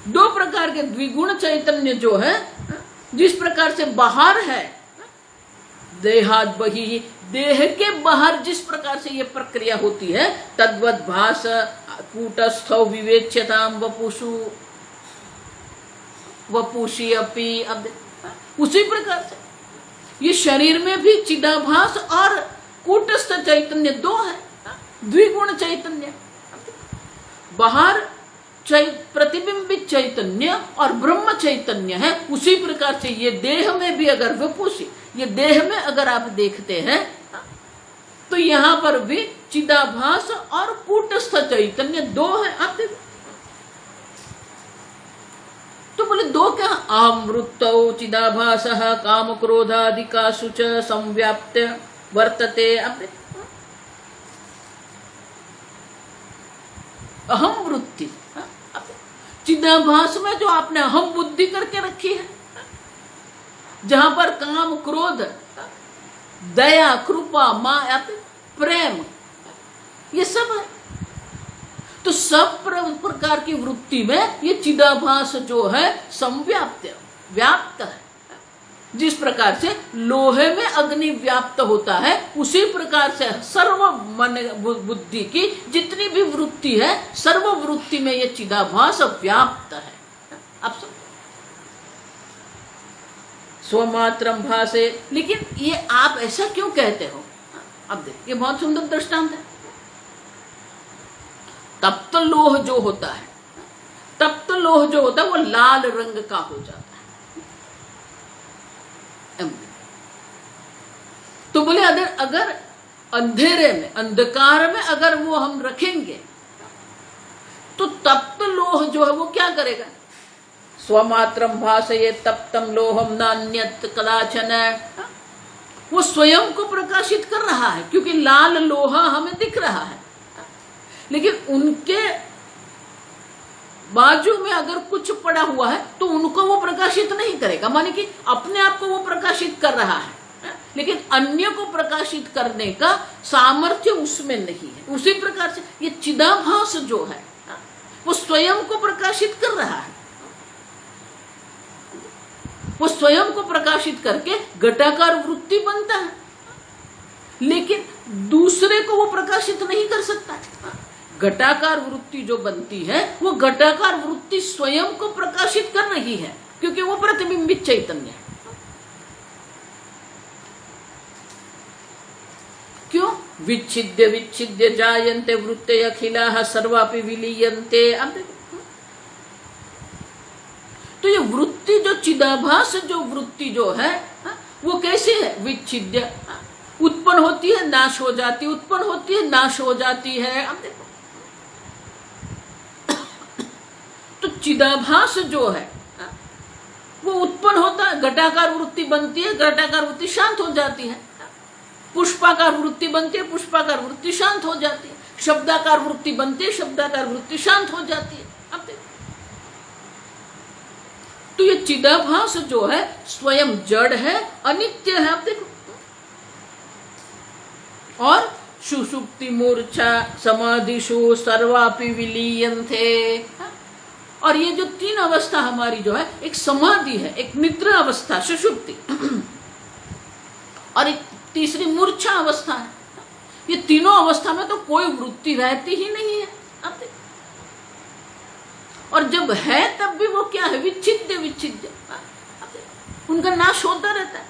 दो प्रकार के द्विगुण चैतन्य जो है, जिस प्रकार से बाहर है देहाद् बहिः, देह के बाहर जिस प्रकार से ये प्रक्रिया होती है, तद्वत् भास कूटस्थौ विवेच्यताम वपुषु वपुषी अपि। अब उसी प्रकार से ये शरीर में भी चिदाभास और कूटस्थ चैतन्य दो है, द्विगुण चैतन्य। बाहर प्रतिबिंबित चैतन्य और ब्रह्म चैतन्य है, उसी प्रकार से ये देह में भी अगर विपुषी, ये देह में अगर आप देखते हैं तो यहां पर भी चिदाभास और कूटस्थ चैतन्य दो है। आप देखो तो बोले दो क्या, अहमृतौ चिदाभासः काम क्रोधादिकासु च संव्याप्य वर्तते। अब अहम वृत्ति, चिदाभास में जो आपने अहम बुद्धि करके रखी है, जहां पर काम क्रोध दया कृपा माया प्रेम ये सब है, तो सब प्रकार की वृत्ति में ये चिदाभास जो है संव्याप्त व्याप्त है। जिस प्रकार से लोहे में अग्नि व्याप्त होता है, उसी प्रकार से सर्व मन बुद्धि की जितनी भी वृत्ति है, सर्व वृत्ति में ये चिदाभास व्याप्त है। अब सब स्वमात्रम भासे, लेकिन ये आप ऐसा क्यों कहते हो? अब देख, ये बहुत सुंदर दृष्टांत है। तप्त लोह जो होता है, तप्त लोह जो होता है वो लाल रंग का हो जाता है। तो बोले अगर अंधेरे में अंधकार में अगर वो हम रखेंगे तो तप्त लोह जो है वो क्या करेगा? स्वमात्रम भासये तप्तम लोहम नान्यत कदाचन, वो स्वयं को प्रकाशित कर रहा है क्योंकि लाल लोहा हमें दिख रहा है, लेकिन उनके बाजू में अगर कुछ पड़ा हुआ है तो उनको वो प्रकाशित नहीं करेगा, माने कि अपने आप को वो प्रकाशित कर रहा है, लेकिन अन्य को प्रकाशित करने का सामर्थ्य उसमें नहीं है। उसी प्रकार से ये चिदाभास जो है वो स्वयं को प्रकाशित कर रहा है, वो स्वयं को प्रकाशित करके घटाकार वृत्ति बनता है, लेकिन दूसरे को वो प्रकाशित नहीं कर सकता। घटाकार वृत्ति जो बनती है वो घटाकार वृत्ति स्वयं को प्रकाशित कर रही है क्योंकि वो प्रतिबिंबित चैतन्य है। क्यों? विच्छिद्य विच्छिद्य जायन्ते वृत्ते अखिलाः सर्वापि विलीयन्ते। अब देखो तो ये वृत्ति जो चिदाभास जो वृत्ति जो है वो कैसे है? विच्छिद्य, उत्पन्न होती है नाश हो जाती है, उत्पन्न होती है नाश हो जाती है। अब देखो तो चिदाभास जो है वो उत्पन्न होता है, घटाकार वृत्ति बनती है, घटाकार वृत्ति शांत हो जाती है, पुष्पाकार वृत्ति बनती है, पुष्पाकार वृत्ति शांत हो जाती है, शब्दाकार वृत्ति बनती है, शब्दाकार वृत्ति शांत हो जाती है। अब देखो तो ये चिदाभास जो है स्वयं जड़ है, अनित्य है। अब देखो और सुषुप्ति मूर्छा समाधिषु सर्वापि विलीयन्ते, और ये जो तीन अवस्था हमारी जो है, एक समाधि है, एक निद्रा अवस्था सुषुप्ति, और एक तीसरी मूर्छा अवस्था है। ये तीनों अवस्था में तो कोई वृत्ति रहती ही नहीं है। अब और जब है तब भी वो क्या है, विच्छिद्य विच्छिद्य, उनका नाश होता रहता है,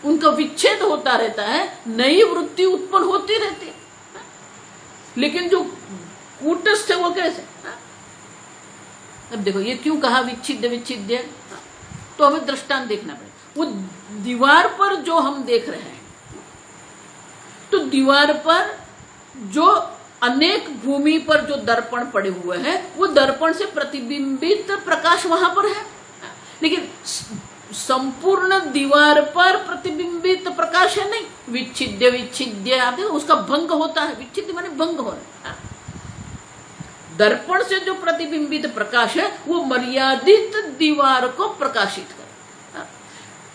उनका विच्छेद होता रहता है, नई वृत्ति उत्पन्न होती रहती है। लेकिन जो कूटस्थ है वो कैसे, अब देखो ये क्यों कहा विच्छिद्य विच्छिद्य, तो हमें दृष्टांत देखना पड़ेगा। वो दीवार पर जो हम देख रहे हैं, तो दीवार पर जो अनेक भूमि पर जो दर्पण पड़े हुए हैं, वो दर्पण से प्रतिबिंबित प्रकाश वहां पर है, लेकिन संपूर्ण दीवार पर प्रतिबिंबित प्रकाश है नहीं, विच्छिद्य विच्छिद्य, आप देखो उसका भंग होता है, विच्छिद्य माने भंग हो रहा है। दर्पण से जो प्रतिबिंबित प्रकाश है वो मर्यादित दीवार को प्रकाशित करे।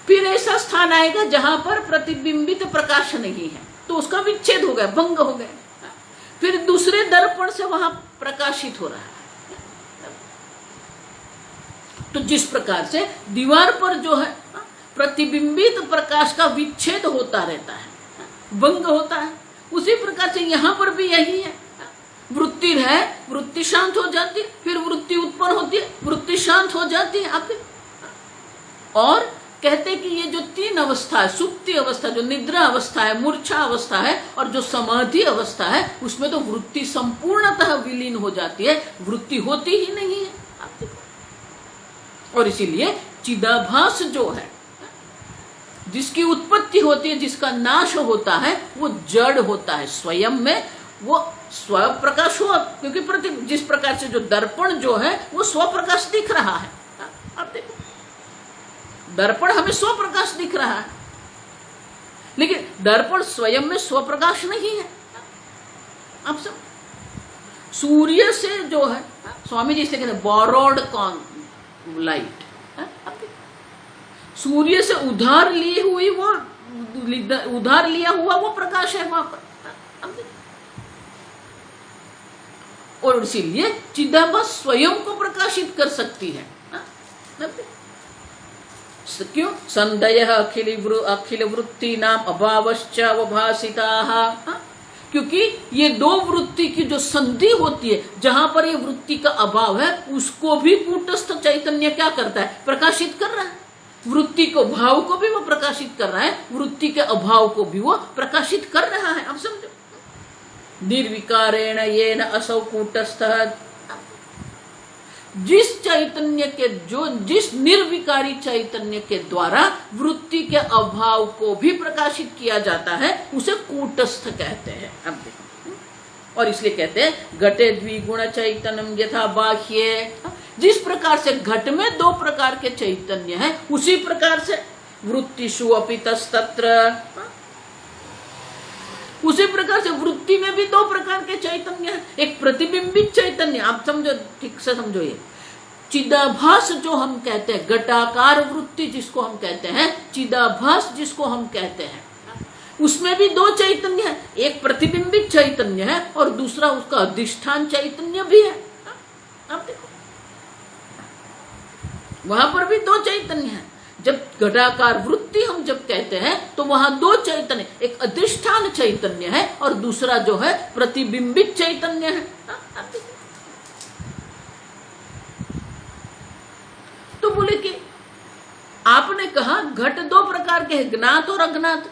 फिर ऐसा स्थान आएगा जहां पर प्रतिबिंबित प्रकाश नहीं है, तो उसका विच्छेद हो गया, भंग हो गया, फिर दूसरे दर्पण से वहां प्रकाशित हो रहा है। तो जिस प्रकार से दीवार पर जो है प्रतिबिंबित प्रकाश का विच्छेद होता रहता है, भंग होता है, उसी प्रकार से यहां पर भी यही है। वृत्ति है, वृत्ति शांत हो जाती है, फिर वृत्ति उत्पन्न होती है, वृत्ति शांत हो जाती है आपके। और कहते हैं कि ये जो तीन अवस्था है, सुप्ति अवस्था, जो निद्रा अवस्था है, मूर्छा अवस्था है, और जो समाधि अवस्था है, उसमें तो वृत्ति संपूर्णतः विलीन हो जाती है, वृत्ति होती ही नहीं है आपके। और इसीलिए चिदाभास जो है, जिसकी उत्पत्ति होती है, जिसका नाश होता है, वो जड़ होता है, स्वयं में वो स्वप्रकाश हुआ, क्योंकि जिस प्रकार से जो दर्पण जो है वो स्वप्रकाश दिख रहा है। आप देखो दर्पण हमें स्वप्रकाश दिख रहा है, लेकिन दर्पण स्वयं में स्वप्रकाश नहीं है। आप सब सूर्य से जो है, स्वामी जी से कहते हैं बोरोड लाइट, सूर्य से उधार ली हुई वो, उधार लिया हुआ वो प्रकाश है वहां पर। और इसीलिए चिदाभास स्वयं को प्रकाशित कर सकती है। क्यों? संदयः अखिल वृत्ति नाम अभावश्च अवभासिताः, क्योंकि ये दो वृत्ति की जो संधि होती है, जहां पर ये वृत्ति का अभाव है, उसको भी कूटस्थ चैतन्य क्या करता है, प्रकाशित कर रहा है। वृत्ति को, भाव को भी वो प्रकाशित कर रहा है, वृत्ति के अभाव को भी वो प्रकाशित कर रहा है। आप समझो, निर्विकारेण येन असौ कूटस्थः, जिस चैतन्य के, जो जिस निर्विकारी चैतन्य के द्वारा वृत्ति के अभाव को भी प्रकाशित किया जाता है, उसे कूटस्थ कहते हैं। अब देखो, और इसलिए कहते हैं घटे द्विगुण चैतन्यम यथा बाह्ये, जिस प्रकार से घट में दो प्रकार के चैतन्य है, उसी प्रकार से वृत्तिषु अपि तस्तत्र, उसी प्रकार से वृत्ति में भी दो प्रकार के चैतन्य है। एक प्रतिबिंबित चैतन्य, आप समझो, ठीक से समझो, ये चिदाभास जो हम कहते हैं, घटाकार वृत्ति जिसको हम कहते हैं, चिदाभास जिसको हम कहते हैं, उसमें भी दो चैतन्य है। एक प्रतिबिंबित चैतन्य है और दूसरा उसका अधिष्ठान चैतन्य भी है। आप देखो वहां पर भी दो चैतन्य है। जब घटाकार वृत्ति हम जब कहते हैं तो वहां दो चैतन्य, एक अधिष्ठान चैतन्य है और दूसरा जो है प्रतिबिंबित चैतन्य है। तो बोले कि आपने कहा घट दो प्रकार के हैं, ज्ञात और अज्ञात।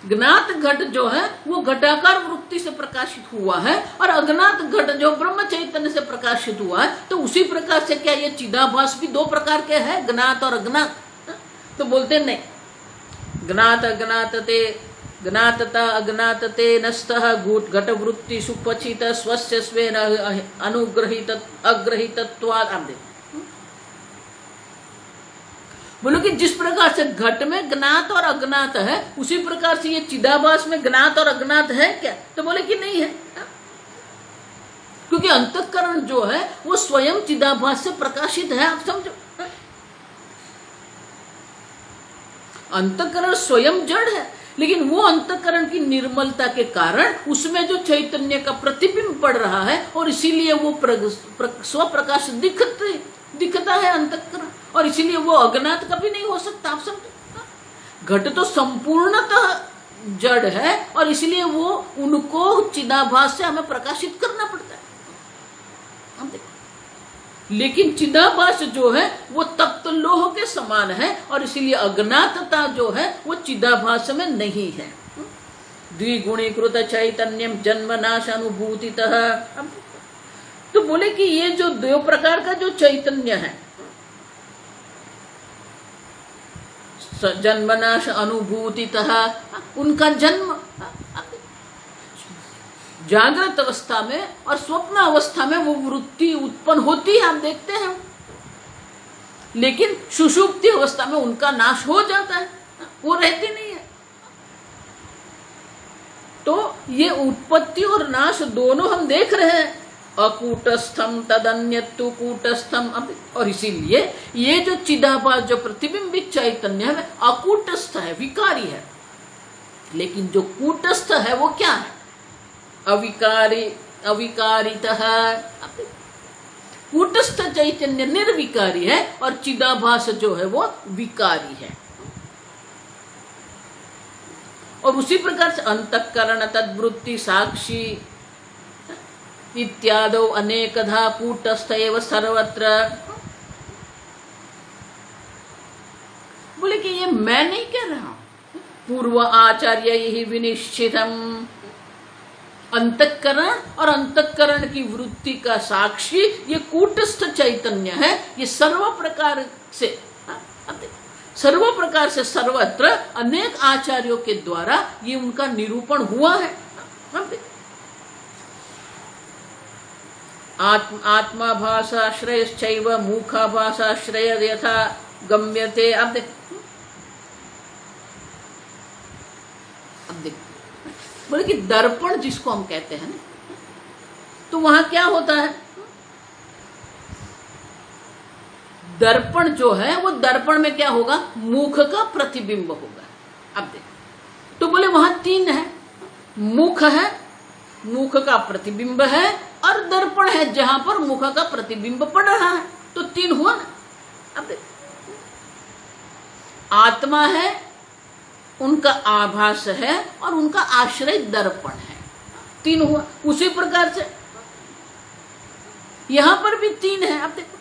ज्ञात घट जो है वो घटाकार वृत्ति से प्रकाशित हुआ है, और अज्ञात घट जो ब्रह्म चैतन्य से प्रकाशित हुआ है। तो उसी प्रकार से क्या ये चिदाभास भी दो प्रकार के हैं, ज्ञात और अज्ञात? तो बोलते नहीं, ज्ञात अज्ञातते, ज्ञातता अज्ञातते नस्तः घट वृत्ति सुपचित स्वस्य स्वेन अनुग्रहित अग्रहितत्वात्। आप देखो, बोलो कि जिस प्रकार से घट में ज्ञात और अज्ञात है, उसी प्रकार से ये चिदाभास में ज्ञात और अज्ञात है क्या? तो बोले कि नहीं है, क्योंकि अंतःकरण जो है वो स्वयं चिदाभास से प्रकाशित है। आप समझो, अंतःकरण स्वयं जड़ है, लेकिन वो अंतःकरण की निर्मलता के कारण उसमें जो चैतन्य का प्रतिबिंब पड़ रहा है, और इसीलिए वो स्वप्रकाश दिखता है अंतःकरण, और इसीलिए वो अज्ञात कभी नहीं हो सकता। आप समझो, घट तो संपूर्णतः जड़ है, और इसलिए वो उनको चिदाभास से हमें प्रकाशित करना पड़ता है। लेकिन चिदाभास जो है वो तप्त लोह के समान है और इसीलिए अज्ञातता जो है वो चिदाभास में नहीं है। द्विगुणीकृत चैतन्यम जन्म नाश अनुभूतितः। तो बोले कि ये जो दो प्रकार का जो चैतन्य है, जन्मनाश अनुभूतितः, उनका जन्म जागृत अवस्था में और स्वप्न अवस्था में वो वृत्ति उत्पन्न होती है, आप देखते हैं, लेकिन सुषुप्ति अवस्था में उनका नाश हो जाता है, वो रहती नहीं है। तो ये उत्पत्ति और नाश दोनों हम देख रहे हैं। अकूटस्थम तदन्यत्तु कूटस्थम। और इसीलिए ये जो चिदाभास जो प्रतिबिंबित चैतन्य है अकूटस्थ है, विकारी है, लेकिन जो कूटस्थ है वो क्या है? अविकारितः। कूटस्थ चैतन्य निर्विकारी है और चिदाभास जो है वो विकारी है। और उसी प्रकार से अंतःकरण तद्वृत्ति साक्षी इत्यादो अनेकधा कूटस्थ एव सर्वत्र। बोले कि ये मैं नहीं कह रहा हूं, पूर्व आचार्य ही विनिश्चितम। अंतःकरण और अंतःकरण की वृत्ति का साक्षी ये कूटस्थ चैतन्य है। ये सर्व प्रकार से सर्वत्र अनेक आचार्यों के द्वारा ये उनका निरूपण हुआ है। आत्मा भाषाश्रयश्चैव मुखा भाषाश्रय यथा गम्यते। अब देख बोले कि दर्पण जिसको हम कहते हैं ना, तो वहां क्या होता है? दर्पण जो है वो दर्पण में क्या होगा? मुख का प्रतिबिंब होगा। अब देख, तो बोले वहां तीन है, मुख है, मुख का प्रतिबिंब है, और दर्पण है जहां पर मुख का प्रतिबिंब पड़ रहा है। तो तीन हुआ ना। अब देख, आत्मा है, उनका आभास है, और उनका आश्रय दर्पण है। तीन हुआ। उसी प्रकार से यहां पर भी तीन है। अब देखो,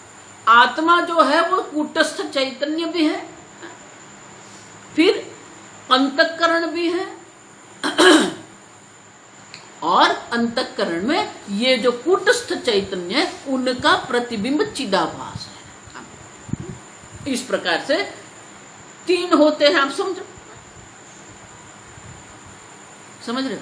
आत्मा जो है वो कूटस्थ चैतन्य भी है, फिर अंतःकरण भी है, और अंतःकरण में ये जो कूटस्थ चैतन्य है उनका प्रतिबिंब चिदाभास है। इस प्रकार से तीन होते हैं। आप समझ रहे हो?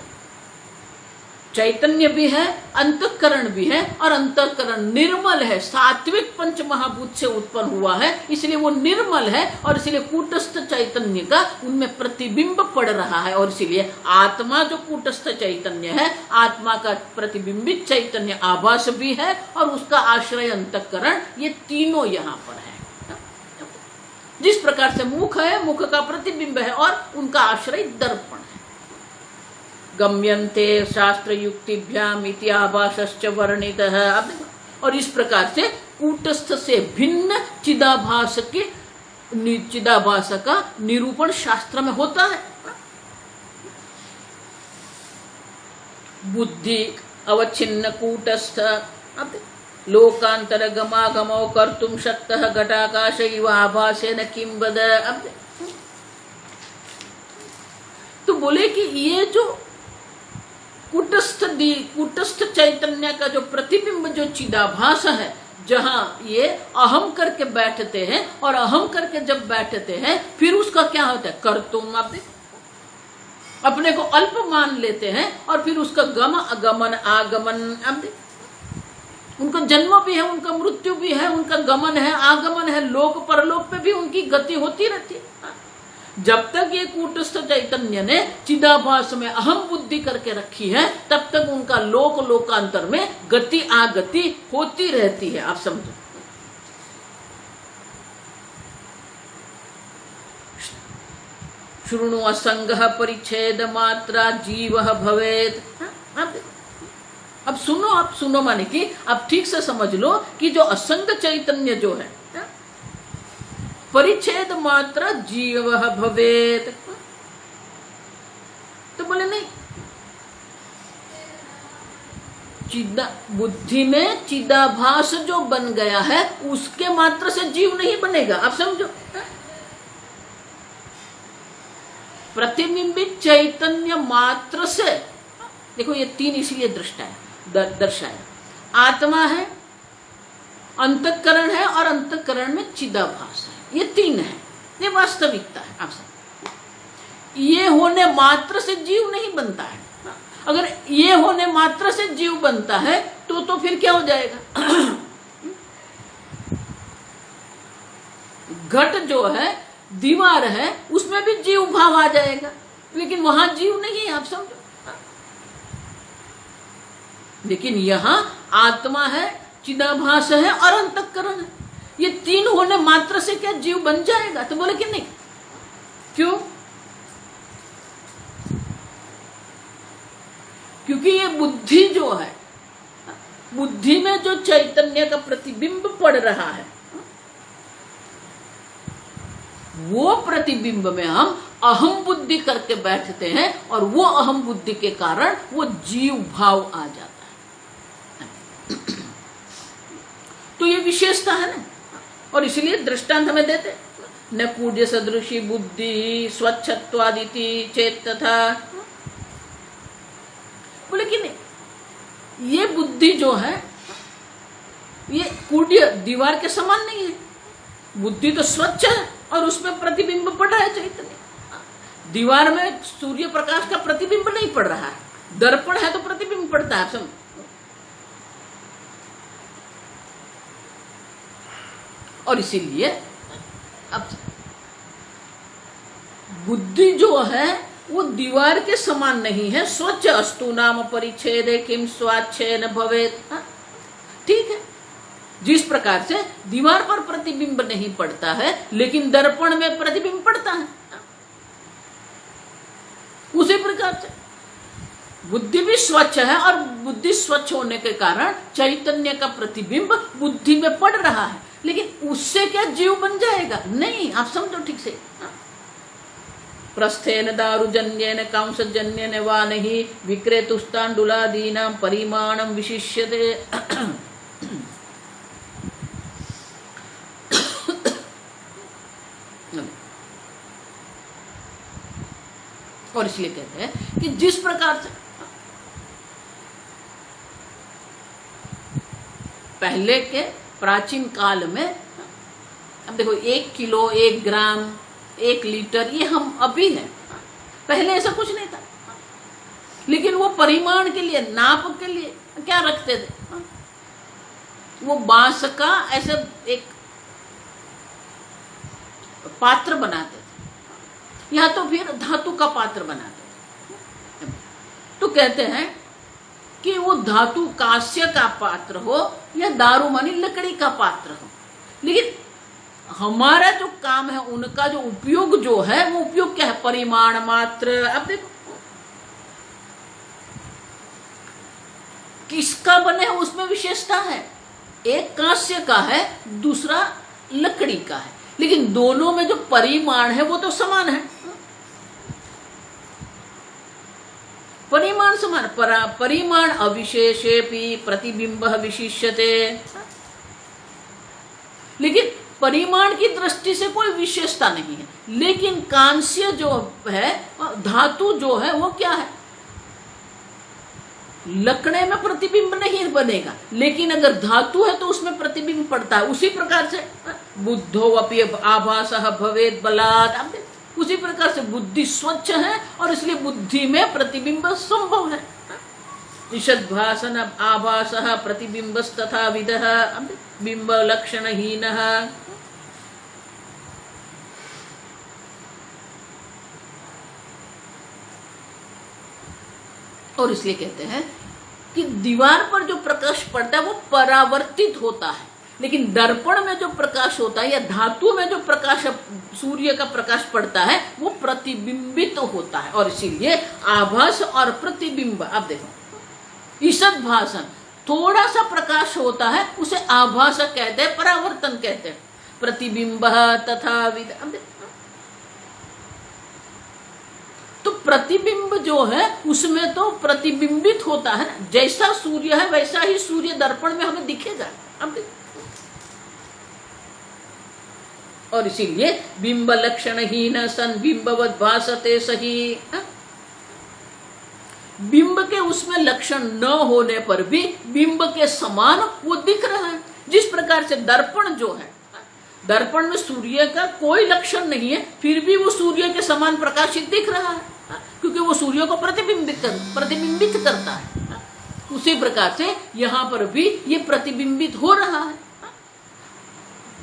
चैतन्य भी है, अंतःकरण भी है, और अंतःकरण निर्मल है, सात्विक पंच महाभूत से उत्पन्न हुआ है, इसलिए वो निर्मल है, और इसलिए कूटस्थ चैतन्य का उनमें प्रतिबिंब पड़ रहा है। और इसलिए आत्मा जो कूटस्थ चैतन्य है, आत्मा का प्रतिबिंबित चैतन्य आभास भी है, और उसका आश्रय अंतःकरण, ये तीनों यहाँ पर है। जिस प्रकार से मुख है, मुख का प्रतिबिंब है, और उनका आश्रय दर्पण है। गम्यन्ते शास्त्र युक्तिभ्याम इति आभासश्च वर्णितः। और इस प्रकार से कूटस्थ से भिन्न चिदाभास का निरूपण शास्त्र में होता है। बुद्धि अवच्छिन्न कूटस्थ लोकांतर गमागमो कर्तुम शक्तः घटाकाश इव आभासेन किं वद। तो बोले कि ये जो कूटस्थ चैतन्य का जो प्रतिबिंब जो चिदाभास है, जहां ये अहम करके बैठते हैं, और अहम करके जब बैठते हैं फिर उसका क्या होता है? कर्तुम। आप अपने को अल्प मान लेते हैं, और फिर उसका गम अगमन आगमन। आप उनका जन्म भी है, उनका मृत्यु भी है, उनका गमन है, आगमन है, लोक परलोक पे भी उनकी गति होती रहती है। जब तक ये कूटस्थ चैतन्य ने चिदाभास में अहम बुद्धि करके रखी है, तब तक उनका लोक लोकांतर में गति आगति होती रहती है। आप समझो। शृणु असंगः परिच्छेद मात्रा जीवः भवेत्। अब सुनो माने कि अब ठीक से समझ लो कि जो असंग चैतन्य जो है, परिच्छेद मात्र जीवः भवेत्। तो बोले नहीं, बुद्धि में चिदाभास जो बन गया है उसके मात्र से जीव नहीं बनेगा। आप समझो, प्रतिबिंबित चैतन्य मात्र से, देखो ये तीन इसलिए दर्शाया, आत्मा है, अंतःकरण है और अंतःकरण में चिदाभास है, ये तीन है, ये वास्तविकता है। आप समझो, ये होने मात्र से जीव नहीं बनता है। अगर ये होने मात्र से जीव बनता है तो फिर क्या हो जाएगा? घट जो है, दीवार है, उसमें भी जीव भाव आ जाएगा, लेकिन वहां जीव नहीं है। आप समझो, लेकिन यहां आत्मा है, चिदाभास है और अंतःकरण है, ये तीन होने मात्र से क्या जीव बन जाएगा? तो बोले कि नहीं। क्यों? क्योंकि ये बुद्धि जो है, बुद्धि में जो चैतन्य का प्रतिबिंब पड़ रहा है, वो प्रतिबिंब में हम अहम बुद्धि करके बैठते हैं और वो अहम बुद्धि के कारण वो जीव भाव आ जाता है। तो ये विशेषता है ना, और इसलिए दृष्टांत हमें देते, न पूज्य सदृशी बुद्धि स्वच्छत्वादिति चेत तथा। बोले कि नहीं, ये बुद्धि जो है ये कूड्य दीवार के समान नहीं है। बुद्धि तो स्वच्छ है और उसमें प्रतिबिंब पड़ रहा है चैतन्य। दीवार में सूर्य प्रकाश का प्रतिबिंब नहीं पड़ रहा है, दर्पण है तो प्रतिबिंब पड़ता है। समझ, और इसीलिए अब बुद्धि जो है वो दीवार के समान नहीं है। स्वच्छ अस्तु नाम परिच्छेदे किम स्वाच्छेन भवेत्। ठीक है, जिस प्रकार से दीवार पर प्रतिबिंब नहीं पड़ता है लेकिन दर्पण में प्रतिबिंब पड़ता है, उसी प्रकार से बुद्धि भी स्वच्छ है और बुद्धि स्वच्छ होने के कारण चैतन्य का प्रतिबिंब बुद्धि में पड़ रहा है, लेकिन उससे क्या जीव बन जाएगा? नहीं। आप समझो ठीक से, प्रस्थेन दारुजन्येन कांसजन्येन वा नहीं विक्रेतुस्तांडुलादीनां परिमाणं विशिष्यते। और इसलिए कहते हैं कि जिस प्रकार से पहले के प्राचीन काल में, अब देखो 1 किलो, 1 ग्राम, 1 लीटर, ये हम अभी हैं, पहले ऐसा कुछ नहीं था। लेकिन वो परिमाण के लिए, नाप के लिए क्या रखते थे? वो बांस का ऐसे एक पात्र बनाते थे, या तो फिर धातु का पात्र बनाते थे। तो कहते हैं कि वो धातु कांस्य का पात्र हो या दारू मानी लकड़ी का पात्र हो, लेकिन हमारा जो काम है, उनका जो उपयोग जो है, वो उपयोग क्या है? परिमाण मात्र। अब देखो किसका बने है उसमें विशेषता है। एक कांस्य का है, दूसरा लकड़ी का है, लेकिन दोनों में जो परिमाण है वो तो समान है। परिमाण समान, परिमाण अविशेषेपि प्रतिबिंब विशिष्यते। लेकिन परिमाण की दृष्टि से कोई विशेषता नहीं है, लेकिन कांस्य जो है, धातु जो है, वो क्या है? लकड़े में प्रतिबिंब नहीं बनेगा, लेकिन अगर धातु है तो उसमें प्रतिबिंब पड़ता है। उसी प्रकार से बुद्धो अपि आभासः भवेत् बलात्, उसी प्रकार से बुद्धि स्वच्छ है और इसलिए बुद्धि में प्रतिबिंब संभव है। ईषद्भासन आभासः प्रतिबिंबस्तथा विदः बिंब लक्षणहीनः। और इसलिए कहते हैं कि दीवार पर जो प्रकाश पड़ता है वो परावर्तित होता है, लेकिन दर्पण में जो प्रकाश होता है या धातु में जो प्रकाश, सूर्य का प्रकाश पड़ता है, वो प्रतिबिंबित होता है। और इसीलिए आभास और प्रतिबिंब, आप देखो ईषद भाषण, थोड़ा सा प्रकाश होता है उसे आभास कहते हैं, परावर्तन कहते हैं। प्रतिबिंब तथा विद, तो प्रतिबिंब जो है उसमें तो प्रतिबिंबित होता है, जैसा सूर्य है वैसा ही सूर्य दर्पण में हमें दिखेगा। और इसीलिए बिंब लक्षण ही न सन बिंबवत भासते सही, बिंब के उसमें लक्षण न होने पर भी बिंब के समान वो दिख रहा है। जिस प्रकार से दर्पण जो है, दर्पण में सूर्य का कोई लक्षण नहीं है, फिर भी वो सूर्य के समान प्रकाशित दिख रहा है, क्योंकि वो सूर्य को प्रतिबिंबित करता है। उसी प्रकार से यहाँ पर भी ये प्रतिबिंबित हो रहा है।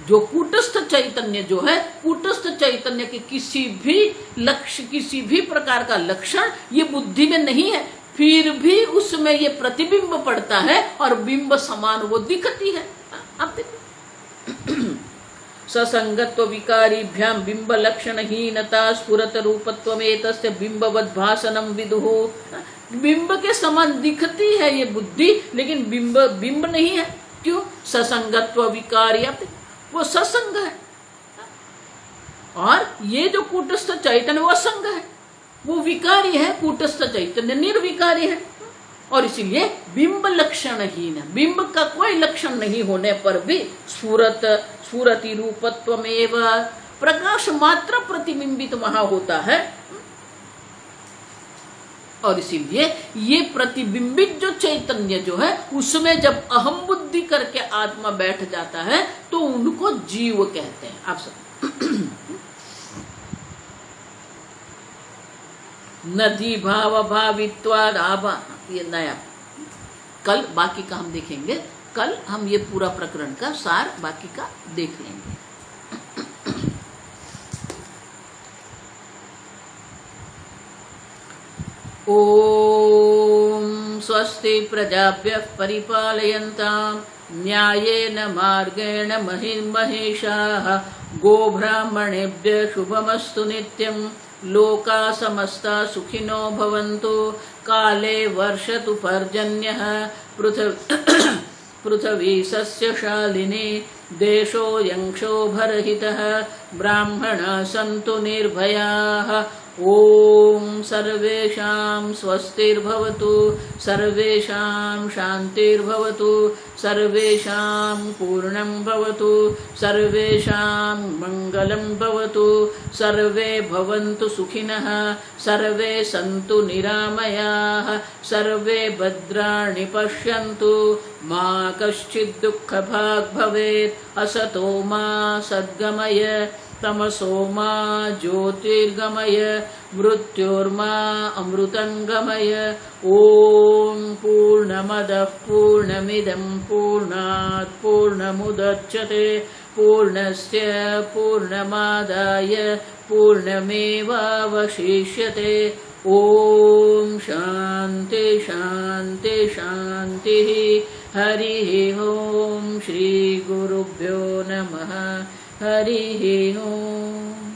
जो कूटस्थ चैतन्य जो है, कूटस्थ चैतन्य के किसी भी लक्ष्य, किसी भी प्रकार का लक्षण ये बुद्धि में नहीं है, फिर भी उसमें ये प्रतिबिंब पड़ता है और बिंब समान वो दिखती है। आप देखो ससंगत्व विकारीभ्याम बिंब लक्षण हीनता स्फुरत रूपत्व एतस्य बिंबवद भासनम विदुः, बिंब के समान दिखती है ये बुद्धि, लेकिन बिंब नहीं है। क्यों? ससंगत्व विकारी, वो ससंग है। और ये जो कूटस्थ चैतन्य वो असंग है, वो विकारी है, कूटस्थ चैतन्य निर्विकारी है। और इसीलिए बिंब लक्षणहीन है, बिंब का कोई लक्षण नहीं होने पर भी स्फुरति रूपत्वमेव, प्रकाश मात्र प्रतिबिंबित वहां होता है। और इसीलिए ये प्रतिबिंबित जो चैतन्य जो है उसमें जब अहम बुद्धि करके आत्मा बैठ जाता है तो उनको जीव कहते हैं। आप सब नदी भाव भावित्वाद आभा, ये नया, कल बाकी का हम देखेंगे। कल हम ये पूरा प्रकरण का सार बाकी का देख लेंगे। ओम स्वस्ति प्रजाभ्यः परिपालयन्तां न्यायेन मार्गेण महिषाः गोब्राह्मणेभ्यः शुभमस्तु नित्यं लोकाः समस्ताः सुखिनो भवन्तु काले वर्षतु पर्जन्यः पृथ्वी सस्यशालिनी देशोऽयं क्षोभरहितः ब्राह्मणाः सन्तु निर्भयाः। ओम सर्वेषां स्वस्तिर्भवतु, सर्वेषां शान्तिर्भवतु, सर्वेषां पूर्णं भवतु, सर्वेषां मङ्गलं भवतु, सर्वे भवन्तु सुखिनः, सर्वे सन्तु निरामयाः, सर्वे भद्राणि पश्यन्तु, मा कश्चित् दुःखभाग् भवेत्। असतो मा सद्गमय, तमसो मा ज्योतिर्गमय, मृत्योर्मा अमृतंगमय। ओम पूर्णमदः पूर्णमिदं पूर्णात् पूर्णमुदच्यते पूर्णस्य पूर्णमादाय पूर्णमेवावशिष्यते। ओम शांति शांति शांतिः। हरिः ओम श्री गुरुभ्यो नमः। हरिः ओम।